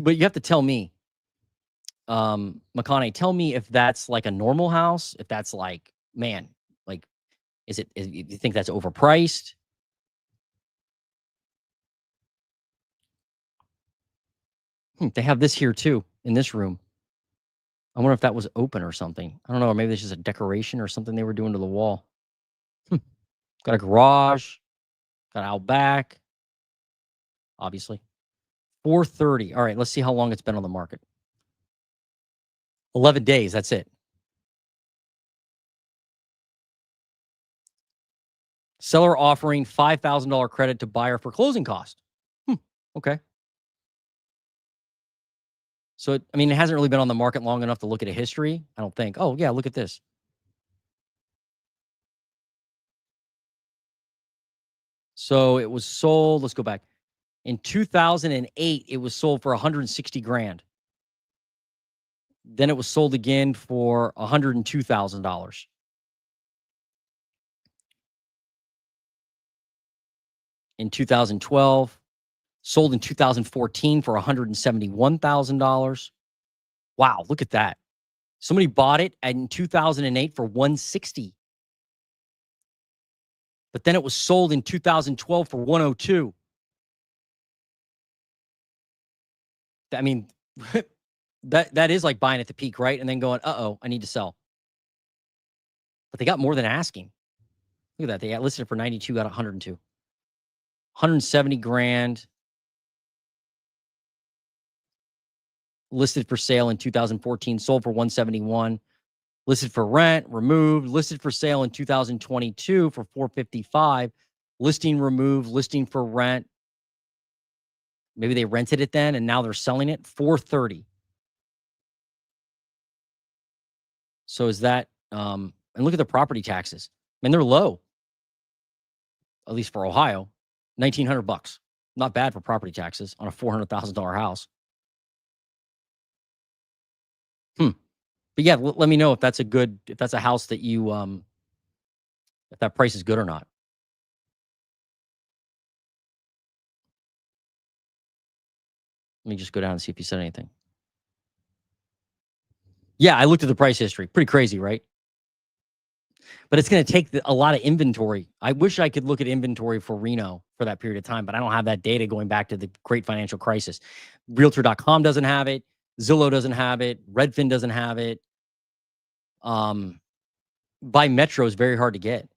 But you have to tell me, McConaughey, tell me if that's like a normal house, if that's like, man, like, is you think that's overpriced? They have this here too, in this room. I wonder if that was open or something. I don't know, or maybe it's just a decoration or something they were doing to the wall. Got a garage, got out back, obviously. 430. All right, let's see how long it's been on the market. 11 days, that's it. Seller offering $5,000 credit to buyer for closing cost. Okay. So, it hasn't really been on the market long enough to look at a history, I don't think. Oh, yeah, look at this. So it was sold, let's go back. In 2008, it was sold for 160 grand. Then it was sold again for $102,000. In 2012, sold in 2014 for $171,000. Wow, look at that. Somebody bought it in 2008 for $160. But then it was sold in 2012 for $102. I mean, that is like buying at the peak, right? And then going, uh-oh, I need to sell. But they got more than asking. Look at that. They got listed for 92, got 102. 170 grand. Listed for sale in 2014, sold for 171. Listed for rent, removed. Listed for sale in 2022 for 455. Listing removed, listing for rent. Maybe they rented it then and now they're selling it 430. So is that and look at the property taxes. I mean, they're low. At least for Ohio. $1,900. Not bad for property taxes on a $400,000 house. But yeah, let me know if that's a house that you if that price is good or not. Let me just go down and see if you said anything. Yeah, I looked at the price history. Pretty crazy, right? But it's going to take a lot of inventory. I wish I could look at inventory for Reno for that period of time, but I don't have that data going back to the great financial crisis. Realtor.com doesn't have it. Zillow doesn't have it. Redfin doesn't have it. By Metro is very hard to get.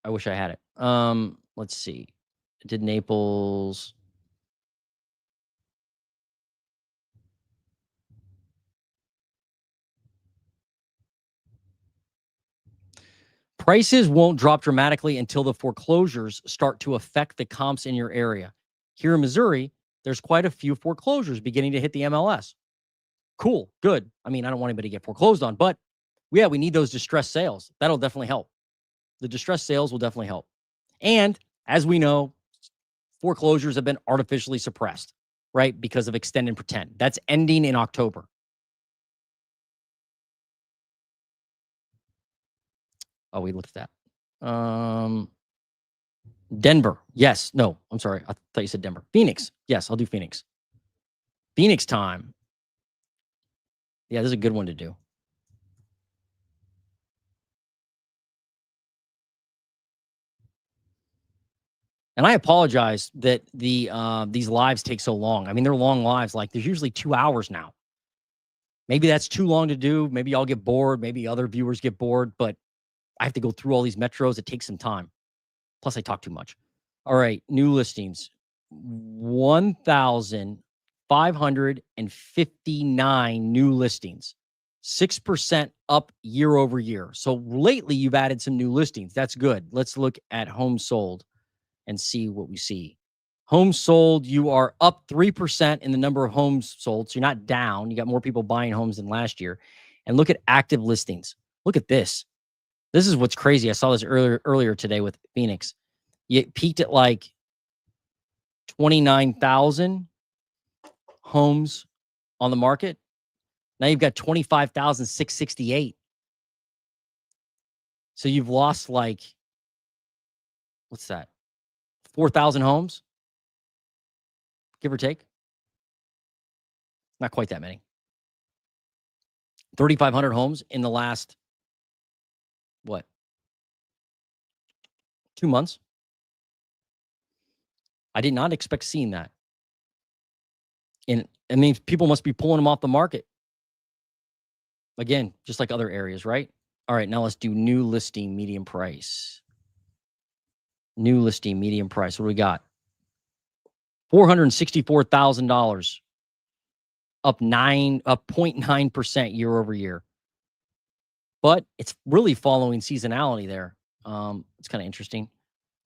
I wish I had it. Let's see. Did Naples? Prices won't drop dramatically until the foreclosures start to affect the comps in your area. Here in Missouri, there's quite a few foreclosures beginning to hit the MLS. Cool, good. I mean, I don't want anybody to get foreclosed on, but yeah, we need those distressed sales. That'll definitely help. The distressed sales will definitely help. And as we know, foreclosures have been artificially suppressed, right? Because of extend and pretend. That's ending in October. Oh, we looked at that. Denver. Yes. No, I'm sorry. I thought you said Denver. Phoenix. Yes, I'll do Phoenix. Phoenix time. Yeah, this is a good one to do. And I apologize that these lives take so long. I mean, they're long lives. Like there's usually 2 hours now. Maybe that's too long to do. Maybe I'll get bored. Maybe other viewers get bored. But I have to go through all these metros. It takes some time. Plus, I talk too much. All right, new listings. 1,559 new listings. 6% up year over year. So lately, you've added some new listings. That's good. Let's look at homes sold and see what we see. Homes sold, you are up 3% in the number of homes sold. So you're not down. You got more people buying homes than last year. And look at active listings. Look at this. This is what's crazy. I saw this earlier today with Phoenix. It peaked at like 29,000 homes on the market. Now you've got 25,668. So you've lost like, what's that? 4,000 homes, give or take. Not quite that many. 3,500 homes in the last, what? 2 months. I did not expect seeing that. And it means people must be pulling them off the market. Again, just like other areas, right? All right, now let's do new listing medium price. New listing medium price. What do we got? $464,000. Up 0.9% year over year. But it's really following seasonality there. It's kind of interesting.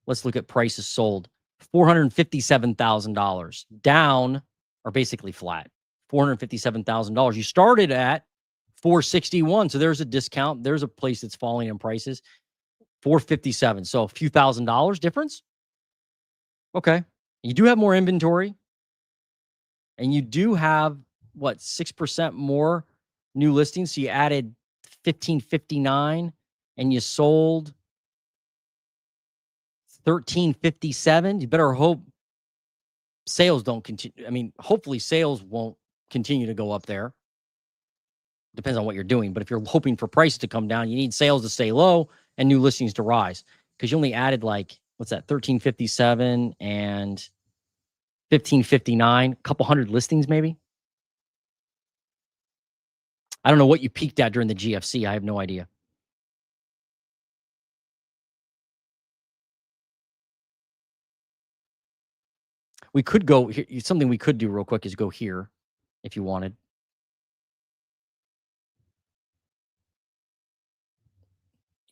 Let's look at prices sold. $457,000 down, or basically flat. $457,000. You started at 461, so there's a discount. There's a place that's falling in prices. 457, so a few $1,000s difference. Okay, you do have more inventory, and you do have what 6% more new listings. So you added 1,559, and you sold 1,357. You better hope sales don't continue. I mean, hopefully sales won't continue to go up there. Depends on what you're doing. But if you're hoping for prices to come down, you need sales to stay low and new listings to rise. Because you only added like, what's that, 1357 and 1559, a couple hundred listings maybe. I don't know what you peaked at during the GFC. I have no idea. We could go here. Something we could do real quick is go here if you wanted.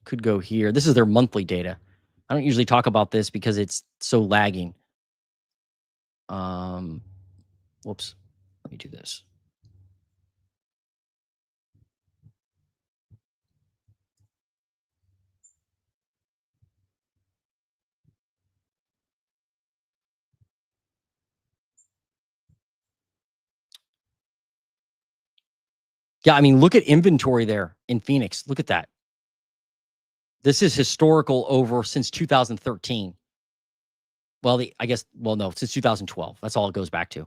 Could go here. This is their monthly data. I don't usually talk about this because it's so lagging. Whoops. Let me do this. Yeah, I mean, look at inventory there in Phoenix. Look at that. This is historical over since 2013. Well, no, since 2012. That's all it goes back to.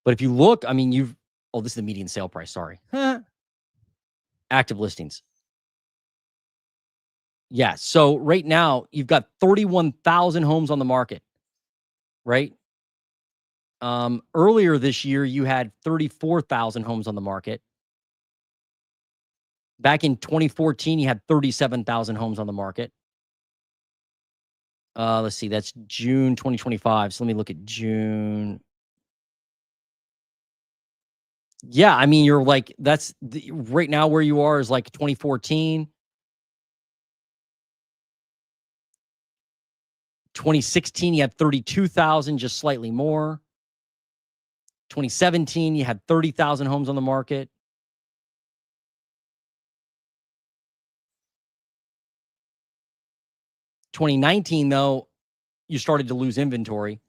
But if you look, I mean, this is the median sale price, sorry. Active listings. Yeah, so right now, you've got 31,000 homes on the market, right? Earlier this year, you had 34,000 homes on the market. Back in 2014, you had 37,000 homes on the market. Let's see, that's June 2025. So let me look at June. Yeah, I mean, you're like, right now where you are is like 2014. 2016, you had 32,000, just slightly more. 2017, you had 30,000 homes on the market. 2019, though, you started to lose inventory.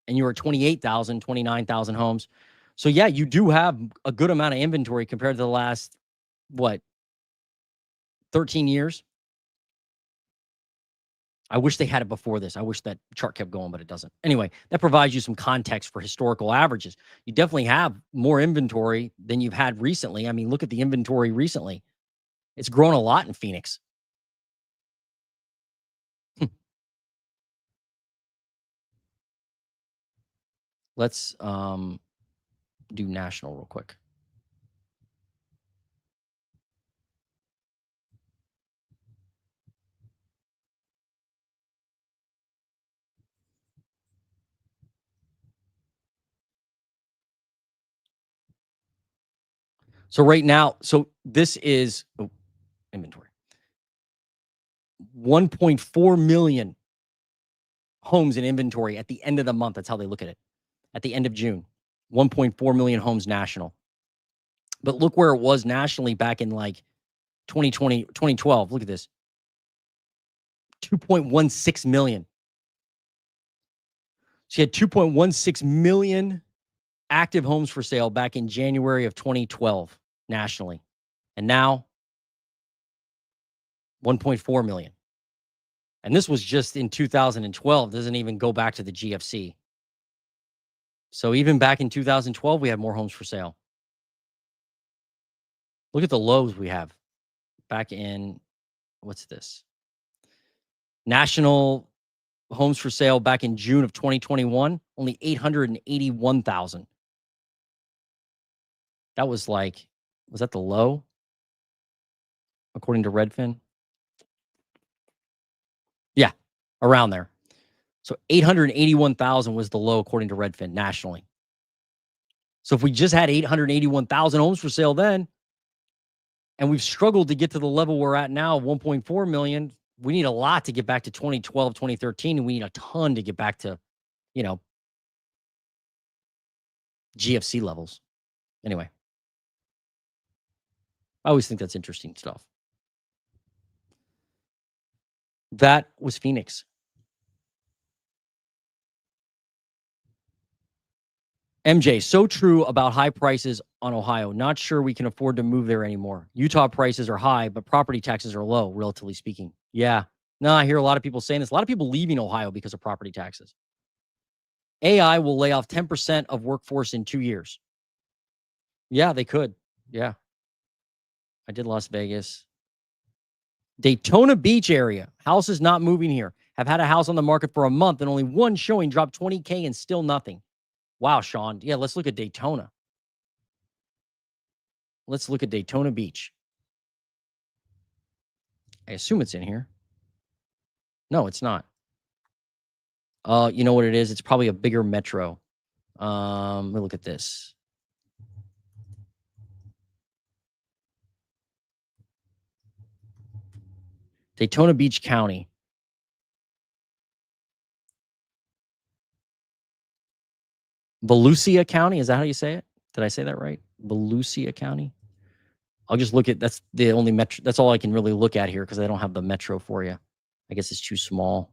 And you were at 28,000, 29,000 homes. So, yeah, you do have a good amount of inventory compared to the last, 13 years? I wish they had it before this. I wish that chart kept going, but it doesn't. Anyway, that provides you some context for historical averages. You definitely have more inventory than you've had recently. I mean, look at the inventory recently. It's grown a lot in Phoenix. Let's do national real quick. So right now, this is inventory. 1.4 million homes in inventory at the end of the month. That's how they look at it. At the end of June, 1.4 million homes national. But look where it was nationally back in like 2020, 2012. Look at this. 2.16 million. So you had 2.16 million active homes for sale back in January of 2012 nationally. And now 1.4 million. And this was just in 2012. Doesn't even go back to the GFC. So even back in 2012, we had more homes for sale. Look at the lows we have back in, what's this? National homes for sale back in June of 2021, only 881,000. That was that the low? According to Redfin? Yeah, around there. So 881,000 was the low according to Redfin nationally. So if we just had 881,000 homes for sale then, and we've struggled to get to the level we're at now, 1.4 million, we need a lot to get back to 2012, 2013, and we need a ton to get back to, GFC levels. Anyway, I always think that's interesting stuff. That was Phoenix. MJ, so true about high prices on Ohio. Not sure we can afford to move there anymore. Utah prices are high, but property taxes are low, relatively speaking. Yeah. No, I hear a lot of people saying this. A lot of people leaving Ohio because of property taxes. AI will lay off 10% of workforce in 2 years. Yeah, they could. Yeah. I did Las Vegas. Daytona Beach area. House is not moving here. Have had a house on the market for a month and only one showing, dropped 20K and still nothing. Wow, Sean. Yeah, let's look at Daytona. Let's look at Daytona Beach. I assume it's in here. No, it's not. You know what it is? It's probably a bigger metro. Let me look at this. Daytona Beach County. Volusia County. Is that how you say it? Did I say that right? Volusia County. I'll just look at, that's the only metro. That's all I can really look at here because I don't have the metro for you. I guess it's too small.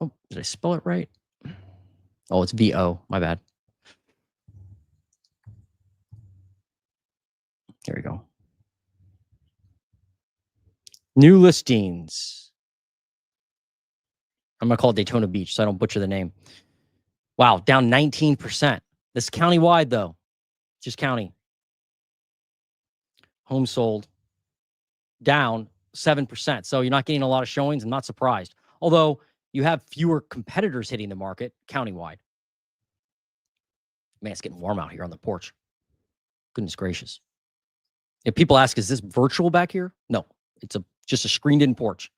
Oh, did I spell it right? Oh, it's VO. My bad. There we go. New listings. I'm going to call it Daytona Beach so I don't butcher the name. Wow, down 19%. This is countywide, though. Just county. Home sold down 7%. So you're not getting a lot of showings. I'm not surprised. Although you have fewer competitors hitting the market countywide. Man, it's getting warm out here on the porch. Goodness gracious. If people ask, is this virtual back here? No, it's just a screened-in porch.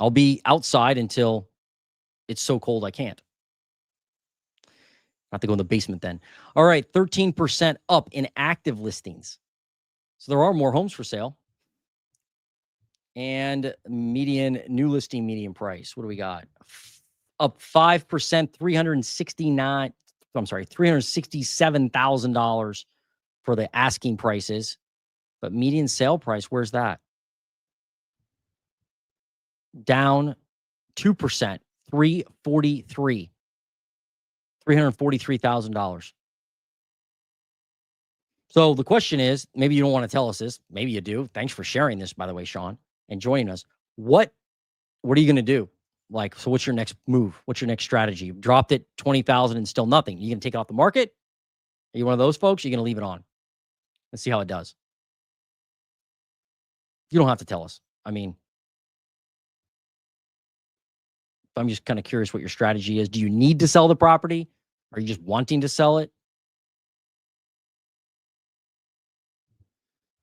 I'll be outside until it's so cold I can't. Not to go in the basement then. All right, 13% up in active listings. So there are more homes for sale. And median new listing median price. What do we got? Up 5%, $367,000 for the asking prices. But median sale price, where's that? Down 2%, $343,000. So the question is, maybe you don't want to tell us this. Maybe you do. Thanks for sharing this, by the way, Sean, and joining us. What are you going to do? Like, so what's your next move? What's your next strategy? You've dropped it 20,000 and still nothing. You going to take it off the market? Are you one of those folks? Or are you going to leave it on? Let's see how it does. You don't have to tell us. I mean, I'm just kind of curious what your strategy is. Do you need to sell the property? Are you just wanting to sell it?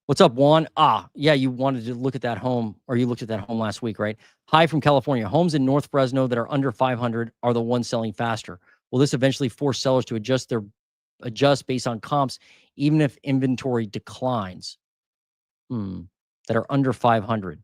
What's up, Juan? Yeah, you wanted to look at that home, or you looked at that home last week, right? Hi from California. Homes in North Fresno that are under 500 are the ones selling faster. Will this eventually force sellers to adjust based on comps, even if inventory declines? That are under 500.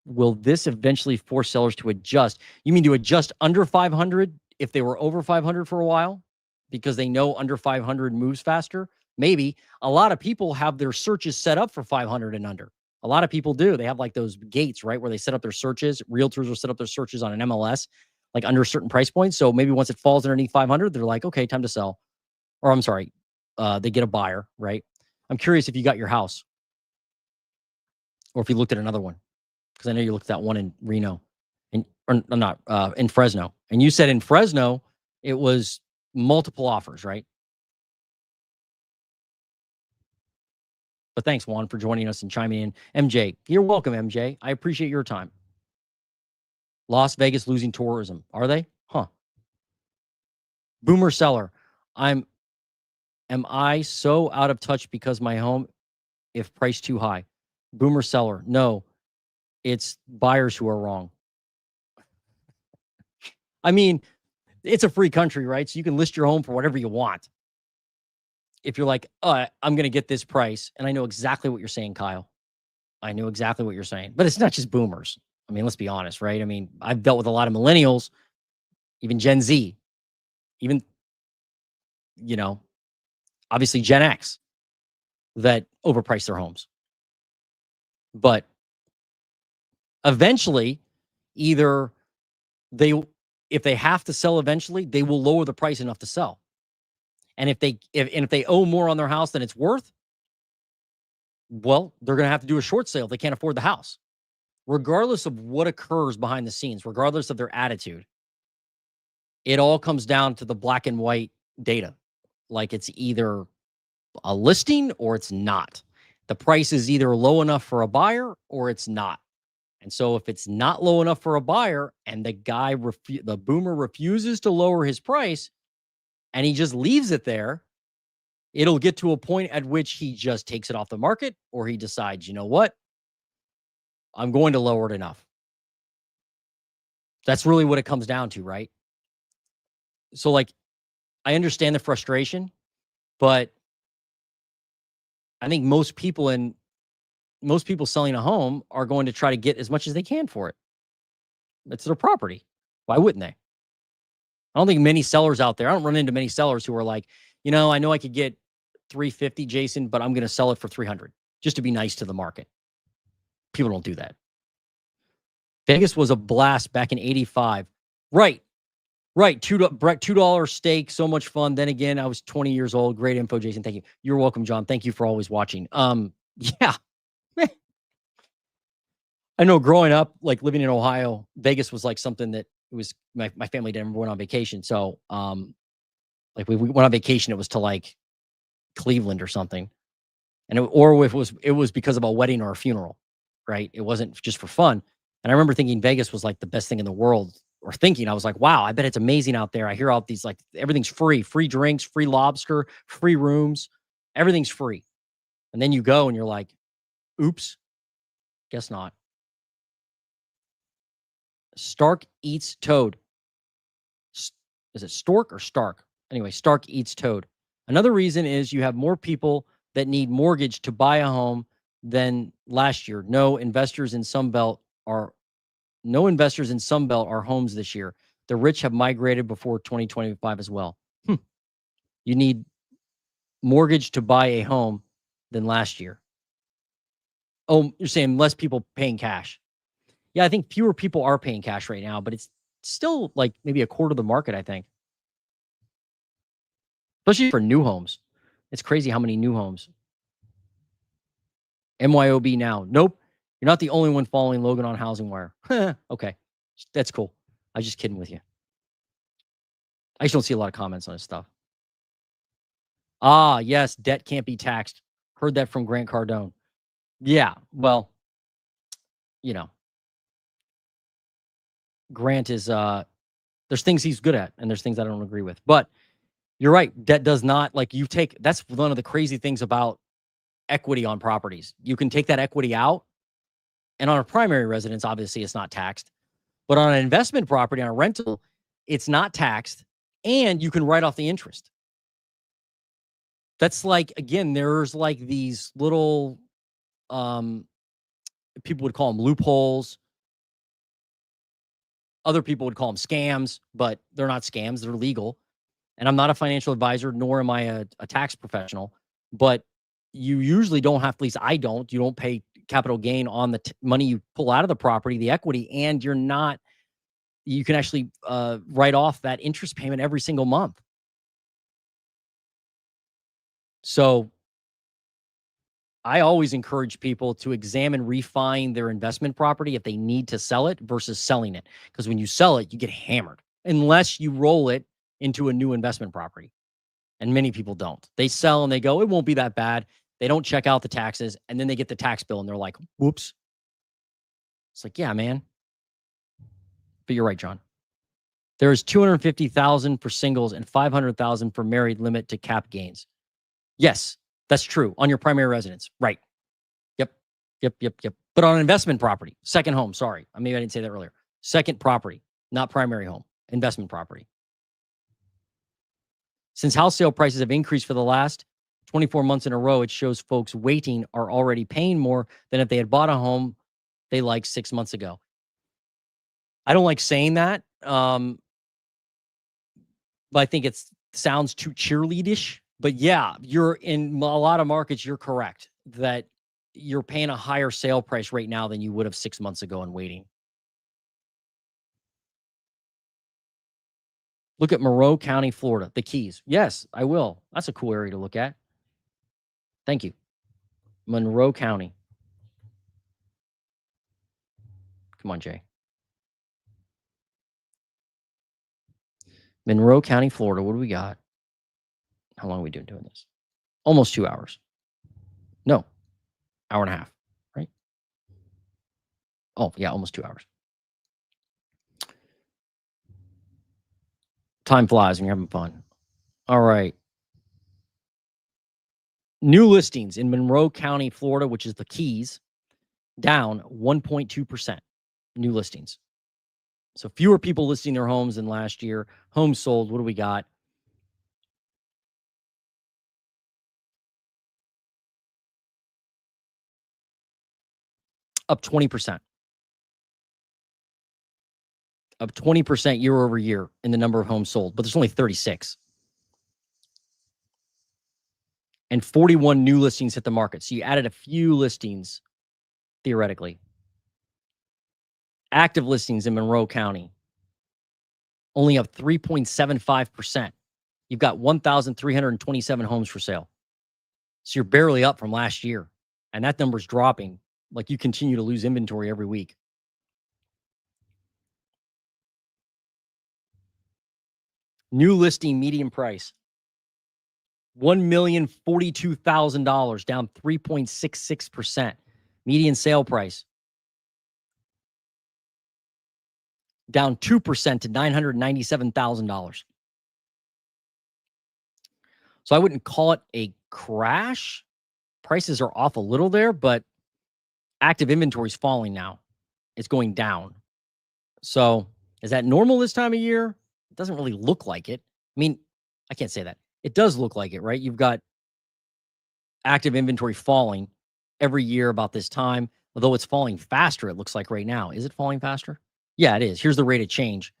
Will this eventually force sellers to adjust? You mean to adjust under 500 if they were over 500 for a while because they know under 500 moves faster? Maybe. A lot of people have their searches set up for 500 and under. A lot of people do. They have like those gates, right, where they set up their searches. Realtors will set up their searches on an MLS, like under certain price points. So maybe once it falls underneath 500, they're like, okay, time to sell. Or I'm sorry, they get a buyer, right? I'm curious if you got your house or if you looked at another one, because I know you looked at that one in Reno, or not in Fresno, and you said in Fresno it was multiple offers, right? But thanks, Juan, for joining us and chiming in. MJ, you're welcome, MJ. I appreciate your time. Las Vegas losing tourism, are they? Huh? Boomer seller, am I so out of touch because my home, if priced too high? Boomer seller, no, it's buyers who are wrong. I mean, it's a free country, right? So you can list your home for whatever you want. If you're like, I'm going to get this price, and I know exactly what you're saying, Kyle. I know exactly what you're saying, but it's not just boomers. I mean, let's be honest, right? I mean, I've dealt with a lot of millennials, even Gen Z, even, obviously Gen X that overprice their homes. But eventually, either if they have to sell eventually, they will lower the price enough to sell. And if they owe more on their house than it's worth, Well, they're going to have to do a short sale if they can't afford the house. Regardless of what occurs behind the scenes, regardless of their attitude, it all comes down to the black and white data. Like it's either a listing or it's not. The price is either low enough for a buyer or it's not. And so if it's not low enough for a buyer and the guy, the boomer refuses to lower his price and he just leaves it there, it'll get to a point at which he just takes it off the market or he decides, you know what? I'm going to lower it enough. That's really what it comes down to, right? So like, I understand the frustration, but I think most people selling a home are going to try to get as much as they can for it. It's their property. Why wouldn't they? I don't think many sellers out there, I don't run into many sellers who are like, you know, I know I could get 350, Jason, but I'm going to sell it for 300 just to be nice to the market. People don't do that. Vegas was a blast back in 85. Right. $2 steak. So much fun. Then again, I was 20 years old. Great info, Jason. Thank you. You're welcome, John. Thank you for always watching. Yeah. I know growing up, like living in Ohio, Vegas was like something that it was my family never went on vacation. So, like we went on vacation, it was to like Cleveland or something. And it was because of a wedding or a funeral, right? It wasn't just for fun. And I remember thinking Vegas was like the best thing in the world, or thinking, I was like, wow, I bet it's amazing out there. I hear all these, like, everything's free drinks, free lobster, free rooms, everything's free. And then you go and you're like, oops, guess not. Stark eats toad. Is it stork or stark? Anyway, Stark eats toad. Another reason is you have more people that need mortgage to buy a home than last year. No investors in Sunbelt are homes this year. The rich have migrated before 2025 as well. You need mortgage to buy a home than last year. Oh, you're saying less people paying cash. Yeah, I think fewer people are paying cash right now, but it's still like maybe a quarter of the market, I think. Especially for new homes. It's crazy how many new homes. MYOB now. Nope. You're not the only one following Logan on Housing Wire. Okay. That's cool. I was just kidding with you. I just don't see a lot of comments on this stuff. Ah, yes, debt can't be taxed. Heard that from Grant Cardone. Yeah, well, you know, Grant is there's things he's good at and there's things I don't agree with. But you're right, debt does not, like, that's one of the crazy things about equity on properties. You can take that equity out, and on a primary residence, obviously it's not taxed. But on an investment property, on a rental, it's not taxed, and you can write off the interest. That's like, again, there's like these little, people would call them loopholes. Other people would call them scams, but they're not scams. They're legal. And I'm not a financial advisor, nor am I a tax professional. But you usually don't have, at least I don't, you don't pay capital gain on the money you pull out of the property, the equity, and you can actually write off that interest payment every single month. So I always encourage people to examine, refine their investment property if they need to sell it versus selling it. Because when you sell it, you get hammered unless you roll it into a new investment property. And many people don't. They sell and they go, it won't be that bad. They don't check out the taxes. And then they get the tax bill and they're like, whoops. It's like, yeah, man. But you're right, John. There is 250,000 for singles and 500,000 for married limit to cap gains. Yes, that's true on your primary residence. Right. Yep. But on an investment property, second home, sorry. Maybe I didn't say that earlier. Second property, not primary home, investment property. Since house sale prices have increased for the last 24 months in a row, it shows folks waiting are already paying more than if they had bought a home they liked 6 months ago. I don't like saying that, but I think it sounds too cheerleadish. But yeah, you're in a lot of markets, you're correct that you're paying a higher sale price right now than you would have 6 months ago and waiting. Look at Monroe County, Florida, the Keys. Yes, I will. That's a cool area to look at. Thank you. Monroe County. Come on, Jay. Monroe County, Florida. What do we got? How long are we doing this? Almost 2 hours. No, hour and a half, right? Oh, yeah, almost 2 hours. Time flies when you're having fun. All right. New listings in Monroe County, Florida, which is the Keys, down 1.2%. New listings. So fewer people listing their homes than last year. Homes sold. What do we got? Up 20%. Up 20% year over year in the number of homes sold, but there's only 36. And 41 new listings hit the market. So you added a few listings, theoretically. Active listings in Monroe County, only up 3.75%. You've got 1,327 homes for sale. So you're barely up from last year. And that number's dropping. Like you continue to lose inventory every week. New listing median price, $1,042,000, down 3.66%. Median sale price, down 2% to $997,000. So I wouldn't call it a crash. Prices are off a little there, but active inventory is falling now. It's going down. So is that normal this time of year? It doesn't really look like it. I mean, I can't say that. It does look like it, right? You've got active inventory falling every year about this time, although it's falling faster, it looks like right now. Is it falling faster? Yeah, it is. Here's the rate of change.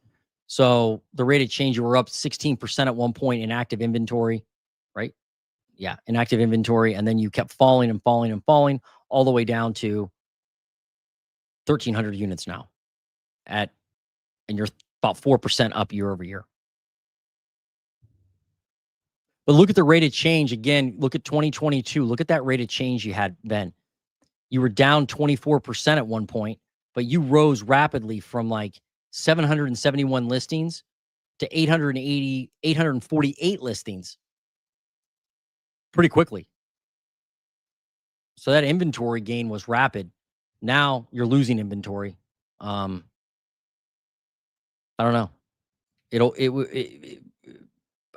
So the rate of change, you were up 16% at one point in active inventory, right? Yeah, in active inventory. And then you kept falling and falling and falling all the way down to 1,300 units now and you're about 4% up year over year. But look at the rate of change again. Look at 2022. Look at that rate of change you had then. You were down 24% at one point, but you rose rapidly from like 771 listings to 848 listings pretty quickly. So that inventory gain was rapid. Now you're losing inventory. I don't know.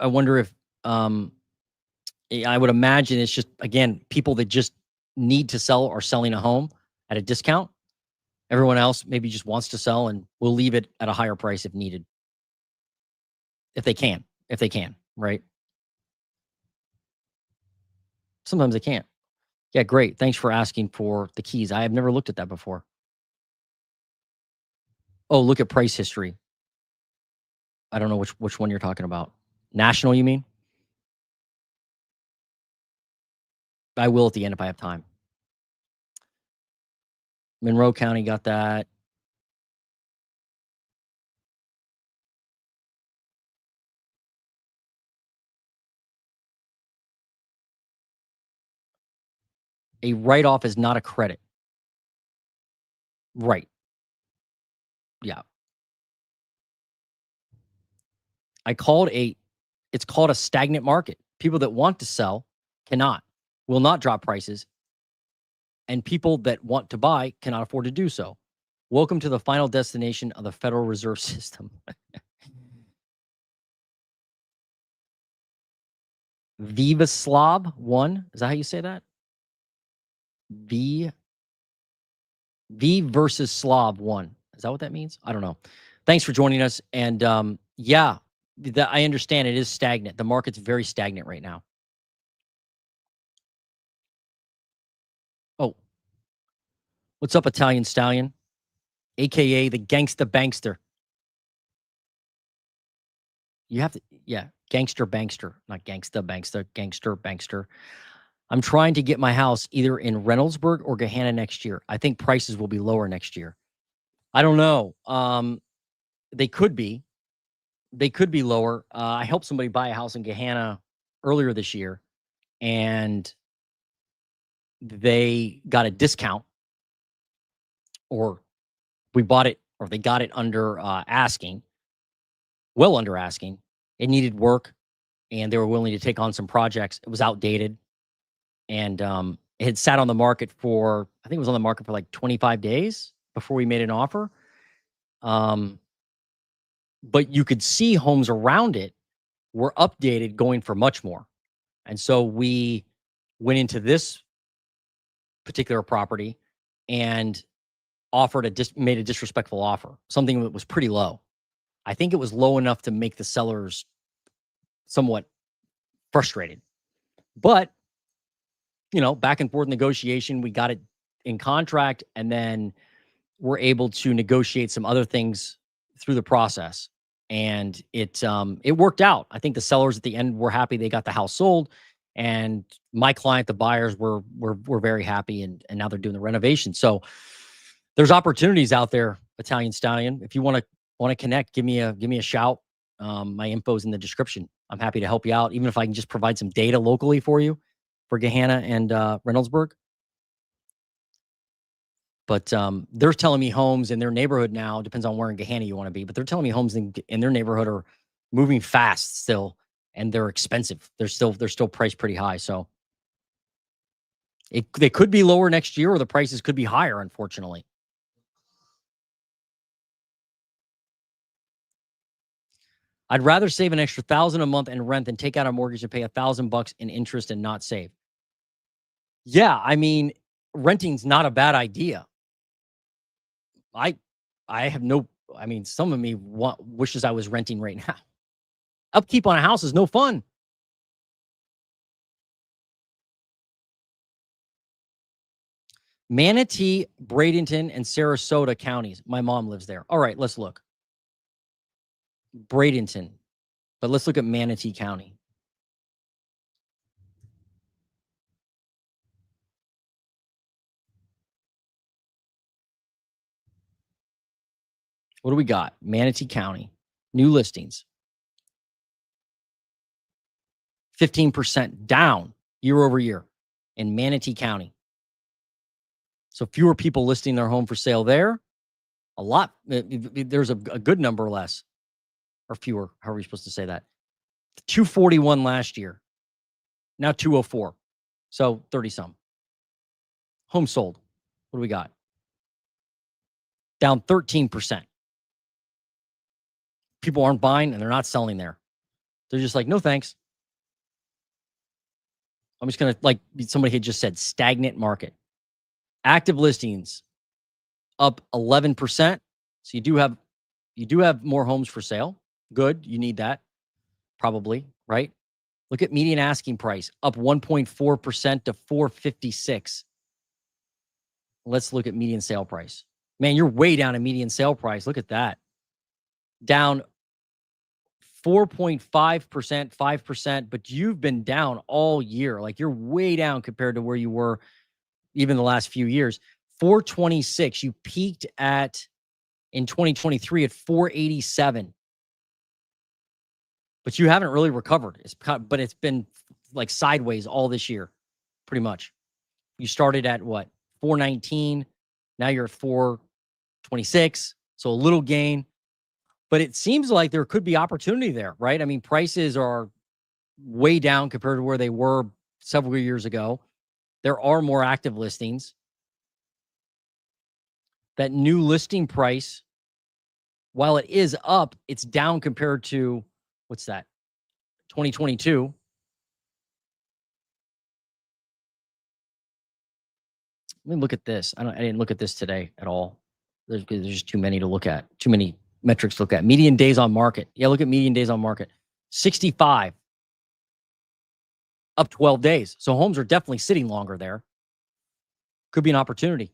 I wonder if I would imagine it's just, again, people that just need to sell are selling a home at a discount. Everyone else maybe just wants to sell and will leave it at a higher price if needed. If they can, right? Sometimes they can't. Yeah, great. Thanks for asking for the Keys. I have never looked at that before. Oh, look at price history. I don't know which one you're talking about. National, you mean? I will at the end if I have time. Monroe County got that. A write-off is not a credit. Right. Yeah. It's called a stagnant market. People that want to sell will not drop prices. And people that want to buy cannot afford to do so. Welcome to the final destination of the Federal Reserve System. Vivaslav 1. Is that how you say that? V versus Slav 1. Is that what that means? I don't know. Thanks for joining us. And yeah, I understand it is stagnant. The market's very stagnant right now. Oh, what's up, Italian Stallion? AKA the Gangsta Bankster. You have to, yeah, Gangster Bankster, not Gangsta Bankster, Gangster Bankster. I'm trying to get my house either in Reynoldsburg or Gahanna next year. I think prices will be lower next year. I don't know. They could be. They could be lower. I helped somebody buy a house in Gahanna earlier this year, and they got a discount, or we bought it, or they got it under asking, well under asking. It needed work, and they were willing to take on some projects. It was outdated, and it had sat on the market for, I think it was on the market for like 25 days before we made an offer. But you could see homes around it were updated, going for much more. And so we went into this particular property and made a disrespectful offer, something that was pretty low. I think it was low enough to make the sellers somewhat frustrated. But, back and forth negotiation, we got it in contract, and then we're able to negotiate some other things through the process. And it worked out. I think the sellers at the end were happy they got the house sold, and my client, the buyers, were very happy, and now they're doing the renovation. So there's opportunities out there, Italian Stallion. If you want to connect, give me a shout. My info's in the description. I'm happy to help you out, even if I can just provide some data locally for you for Gahanna and Reynoldsburg. But they're telling me homes in their neighborhood now, depends on where in Gahanna you want to be, but they're telling me homes in their neighborhood are moving fast still, and they're expensive. They're still priced pretty high. So they could be lower next year, or the prices could be higher, unfortunately. I'd rather save an extra $1,000 a month in rent than take out a mortgage and pay $1,000 in interest and not save. Yeah, I mean, renting's not a bad idea. I have no. I mean, some of me wishes I was renting right now. Upkeep on a house is no fun. Manatee, Bradenton, and Sarasota counties. My mom lives there. All right, let's look. Bradenton, but let's look at Manatee County. What do we got? Manatee County, new listings. 15% down year over year in Manatee County. So fewer people listing their home for sale there. A lot. There's a good number less, or fewer. How are we supposed to say that? 241 last year. Now 204. So 30 some. Home sold. What do we got? Down 13%. People aren't buying, and they're not selling there. They're just like, no thanks. I'm just going to, like somebody had just said, stagnant market. Active listings up 11%. So you do have more homes for sale. Good. You need that. Probably, right? Look at median asking price, up 1.4% to 456. Let's look at median sale price. Man, you're way down in median sale price. Look at that. Down 4.5%, 5%, but you've been down all year. Like, you're way down compared to where you were even the last few years. 426. You peaked in 2023 at 487. But you haven't really recovered. But it's been like sideways all this year, pretty much. You started at what? 419. Now you're at 426. So a little gain. But it seems like there could be opportunity there, right? I mean, prices are way down compared to where they were several years ago. There are more active listings. That new listing price, while it is up, it's down compared to, what's that? 2022. Let me look at this. I didn't look at this today at all. There's just too many to look at. Too many metrics to look at. Median days on market. Yeah, look at median days on market. 65. Up 12 days. So homes are definitely sitting longer there. Could be an opportunity.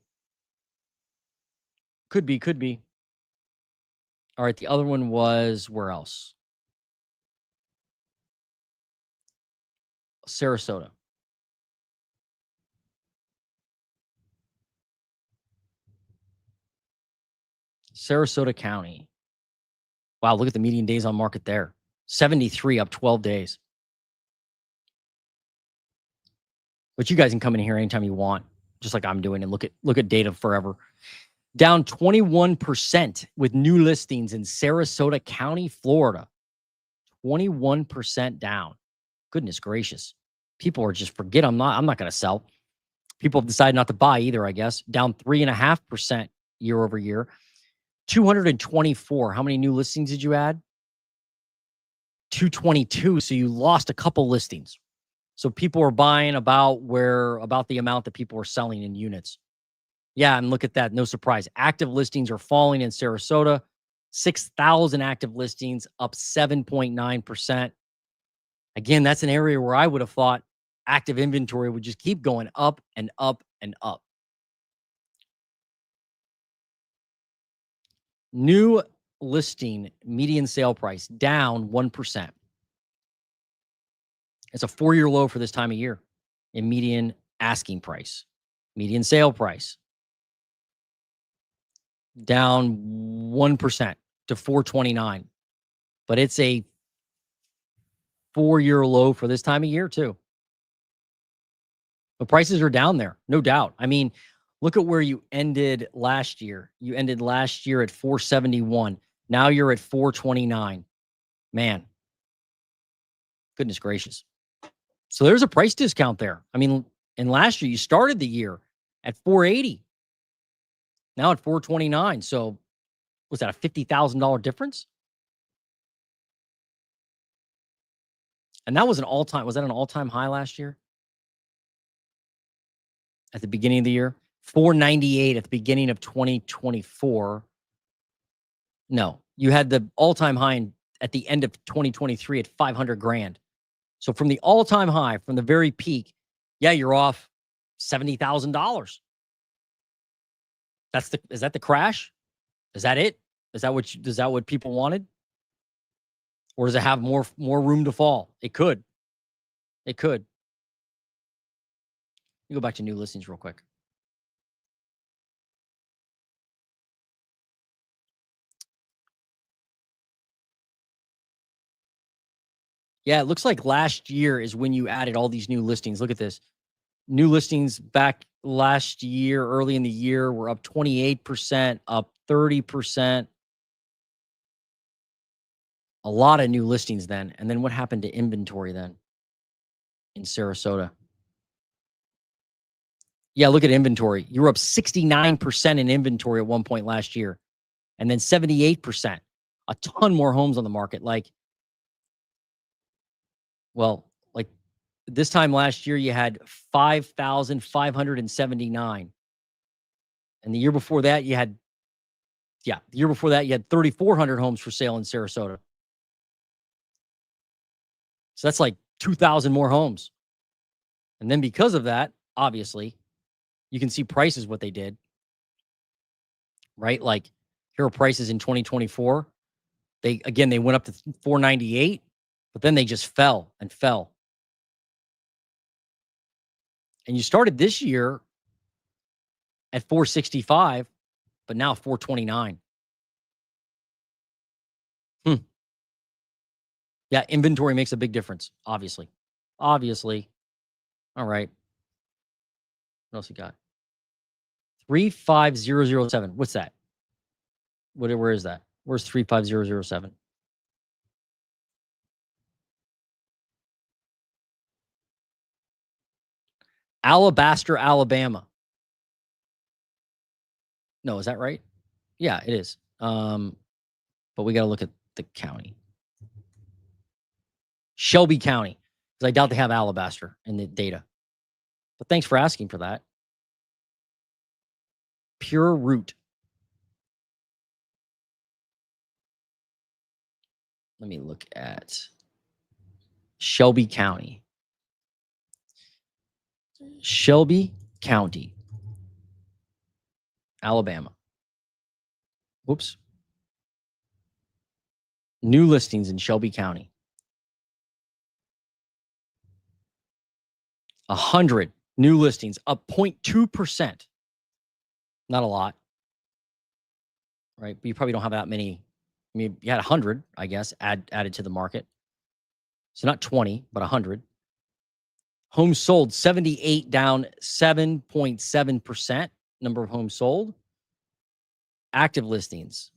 Could be. All right, the other one was where else? Sarasota. Sarasota County. Wow, look at the median days on market there. 73, up 12 days. But you guys can come in here anytime you want, just like I'm doing, and look at data forever. Down 21% with new listings in Sarasota County, Florida. 21% down. Goodness gracious. People are just forget I'm not going to sell. People have decided not to buy either, I guess. Down 3.5% year over year. 224. How many new listings did you add? 222. So you lost a couple listings. So people are buying about the amount that people are selling in units. Yeah, and look at that. No surprise. Active listings are falling in Sarasota. 6,000 active listings, up 7.9%. Again, that's an area where I would have thought active inventory would just keep going up and up and up. New listing median sale price down 1%. It's a 4-year low for this time of year in median asking price. Median sale price down 1% to 429. But it's a 4-year low for this time of year too. The prices are down there, no doubt. I mean, look at where you ended last year. You ended last year at 471. Now you're at 429. Man, goodness gracious. So there's a price discount there. I mean, and last year you started the year at 480. Now at 429. So was that a $50,000 difference? And that was an all-time. Was that an all-time high last year? At the beginning of the year? 498 at the beginning of 2024. No, you had the all-time high at the end of 2023 at 500 grand. So from the all-time high, from the very peak, yeah, you're off $70,000. Is that the crash? Is that it? Is that what people wanted? Or does it have more room to fall? It could. It could. Let me go back to new listings real quick. Yeah, it looks like last year is when you added all these new listings. Look at this. New listings back last year, early in the year, were up 28%, up 30%. A lot of new listings then. And then what happened to inventory then in Sarasota? Yeah, look at inventory. You were up 69% in inventory at one point last year, and then 78%. A ton more homes on the market. Like this time last year, you had 5,579. And the year before that, you had 3,400 homes for sale in Sarasota. So that's like 2,000 more homes. And then because of that, obviously, you can see prices, what they did, right? Like here are prices in 2024. They went up to 498, but then they just fell and fell. And you started this year at 465, but now 429. Yeah, inventory makes a big difference, obviously. Obviously. All right. What else you got? 35007. What's that? Where is that? Where's 35007? Alabaster, Alabama. No, is that right? Yeah, it is. But we got to look at the county. Shelby County, because I doubt they have Alabaster in the data. But thanks for asking for that. Pure root. Let me look at Shelby County. Shelby County, Alabama. Whoops. New listings in Shelby County. 100 new listings, up 0.2%. Not a lot, right? But you probably don't have that many. I mean, you had 100, I guess, added to the market. So not 20, but 100. Homes sold, 78, down 7.7%. Number of homes sold. Active listings,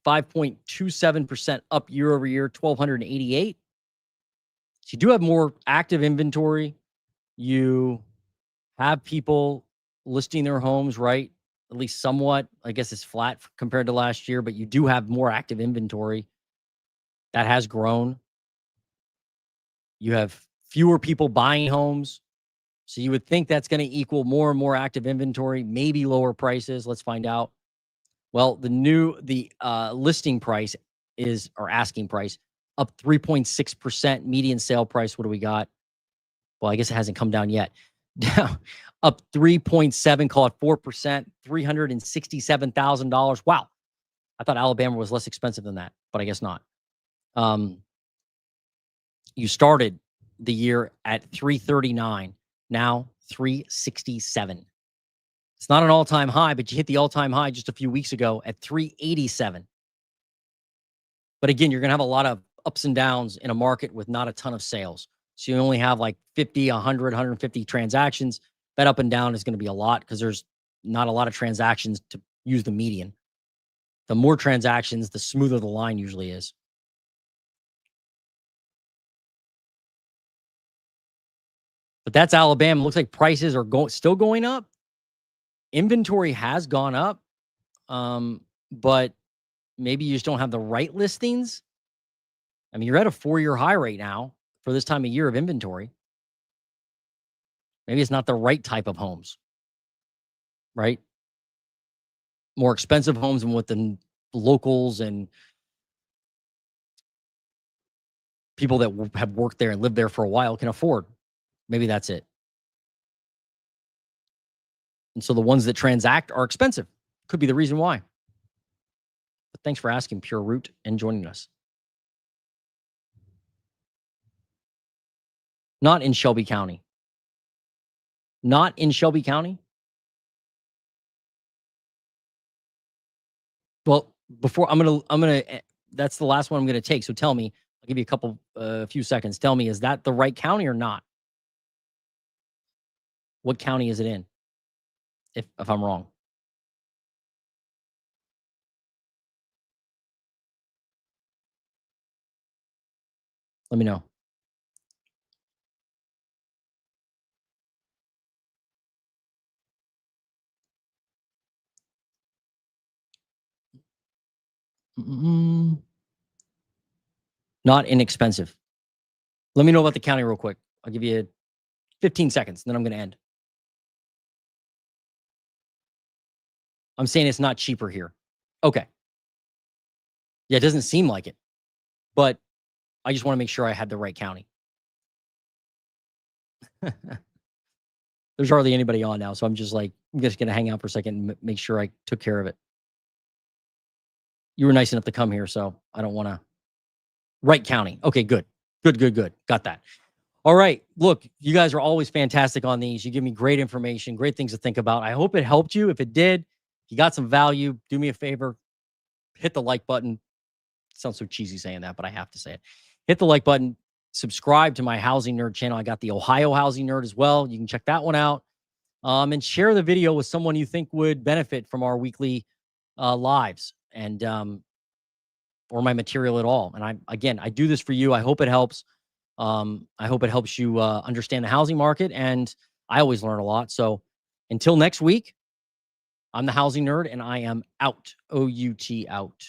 5.27% up year over year, 1,288. So you do have more active inventory. You have people listing their homes, right? At least somewhat. I guess it's flat compared to last year, but you do have more active inventory. That has grown. You have fewer people buying homes. So you would think that's going to equal more and more active inventory, maybe lower prices. Let's find out. Well, the listing price or asking price, up 3.6%. Median sale price, what do we got? Well, I guess it hasn't come down yet. Down, up 3.7, call it 4%, $367,000. Wow. I thought Alabama was less expensive than that, but I guess not. You started the year at 339, now 367. It's not an all-time high, but you hit the all-time high just a few weeks ago at 387. But again, you're going to have a lot of ups and downs in a market with not a ton of sales. So you only have like 50, 100, 150 transactions. That up and down is going to be a lot because there's not a lot of transactions to use the median. The more transactions, the smoother the line usually is. But that's Alabama. Looks like prices are still going up. Inventory has gone up, but maybe you just don't have the right listings. I mean, you're at a 4-year high right now for this time of year of inventory. Maybe it's not the right type of homes, right? More expensive homes than what the locals and people that have worked there and lived there for a while can afford. Maybe that's it. And so the ones that transact are expensive. Could be the reason why. But thanks for asking, Pure Root, and joining us. Not in Shelby County. Not in Shelby County? Well, before that's the last one I'm gonna take. So tell me, I'll give you a few seconds. Tell me, is that the right county or not? What county is it in? If I'm wrong. Let me know. Not inexpensive. Let me know about the county real quick. I'll give you 15 seconds, then I'm going to end. I'm saying it's not cheaper here. Okay. Yeah, it doesn't seem like it, but I just want to make sure I had the right county. There's hardly anybody on now, so I'm just going to hang out for a second and make sure I took care of it. You were nice enough to come here, so I don't want to. Right county. Okay, good. Good. Got that. All right. Look, you guys are always fantastic on these. You give me great information, great things to think about. I hope it helped you. If it did, if you got some value, do me a favor, hit the like button. It sounds so cheesy saying that, but I have to say it. Hit the like button. Subscribe to my Housing Nerd channel. I got the Ohio Housing Nerd as well. You can check that one out. And share the video with someone you think would benefit from our weekly lives and or my material at all. And I do this for you. I hope it helps. I hope it helps you understand the housing market. And I always learn a lot. So until next week, I'm the Housing Nerd, and I am out. OUT out.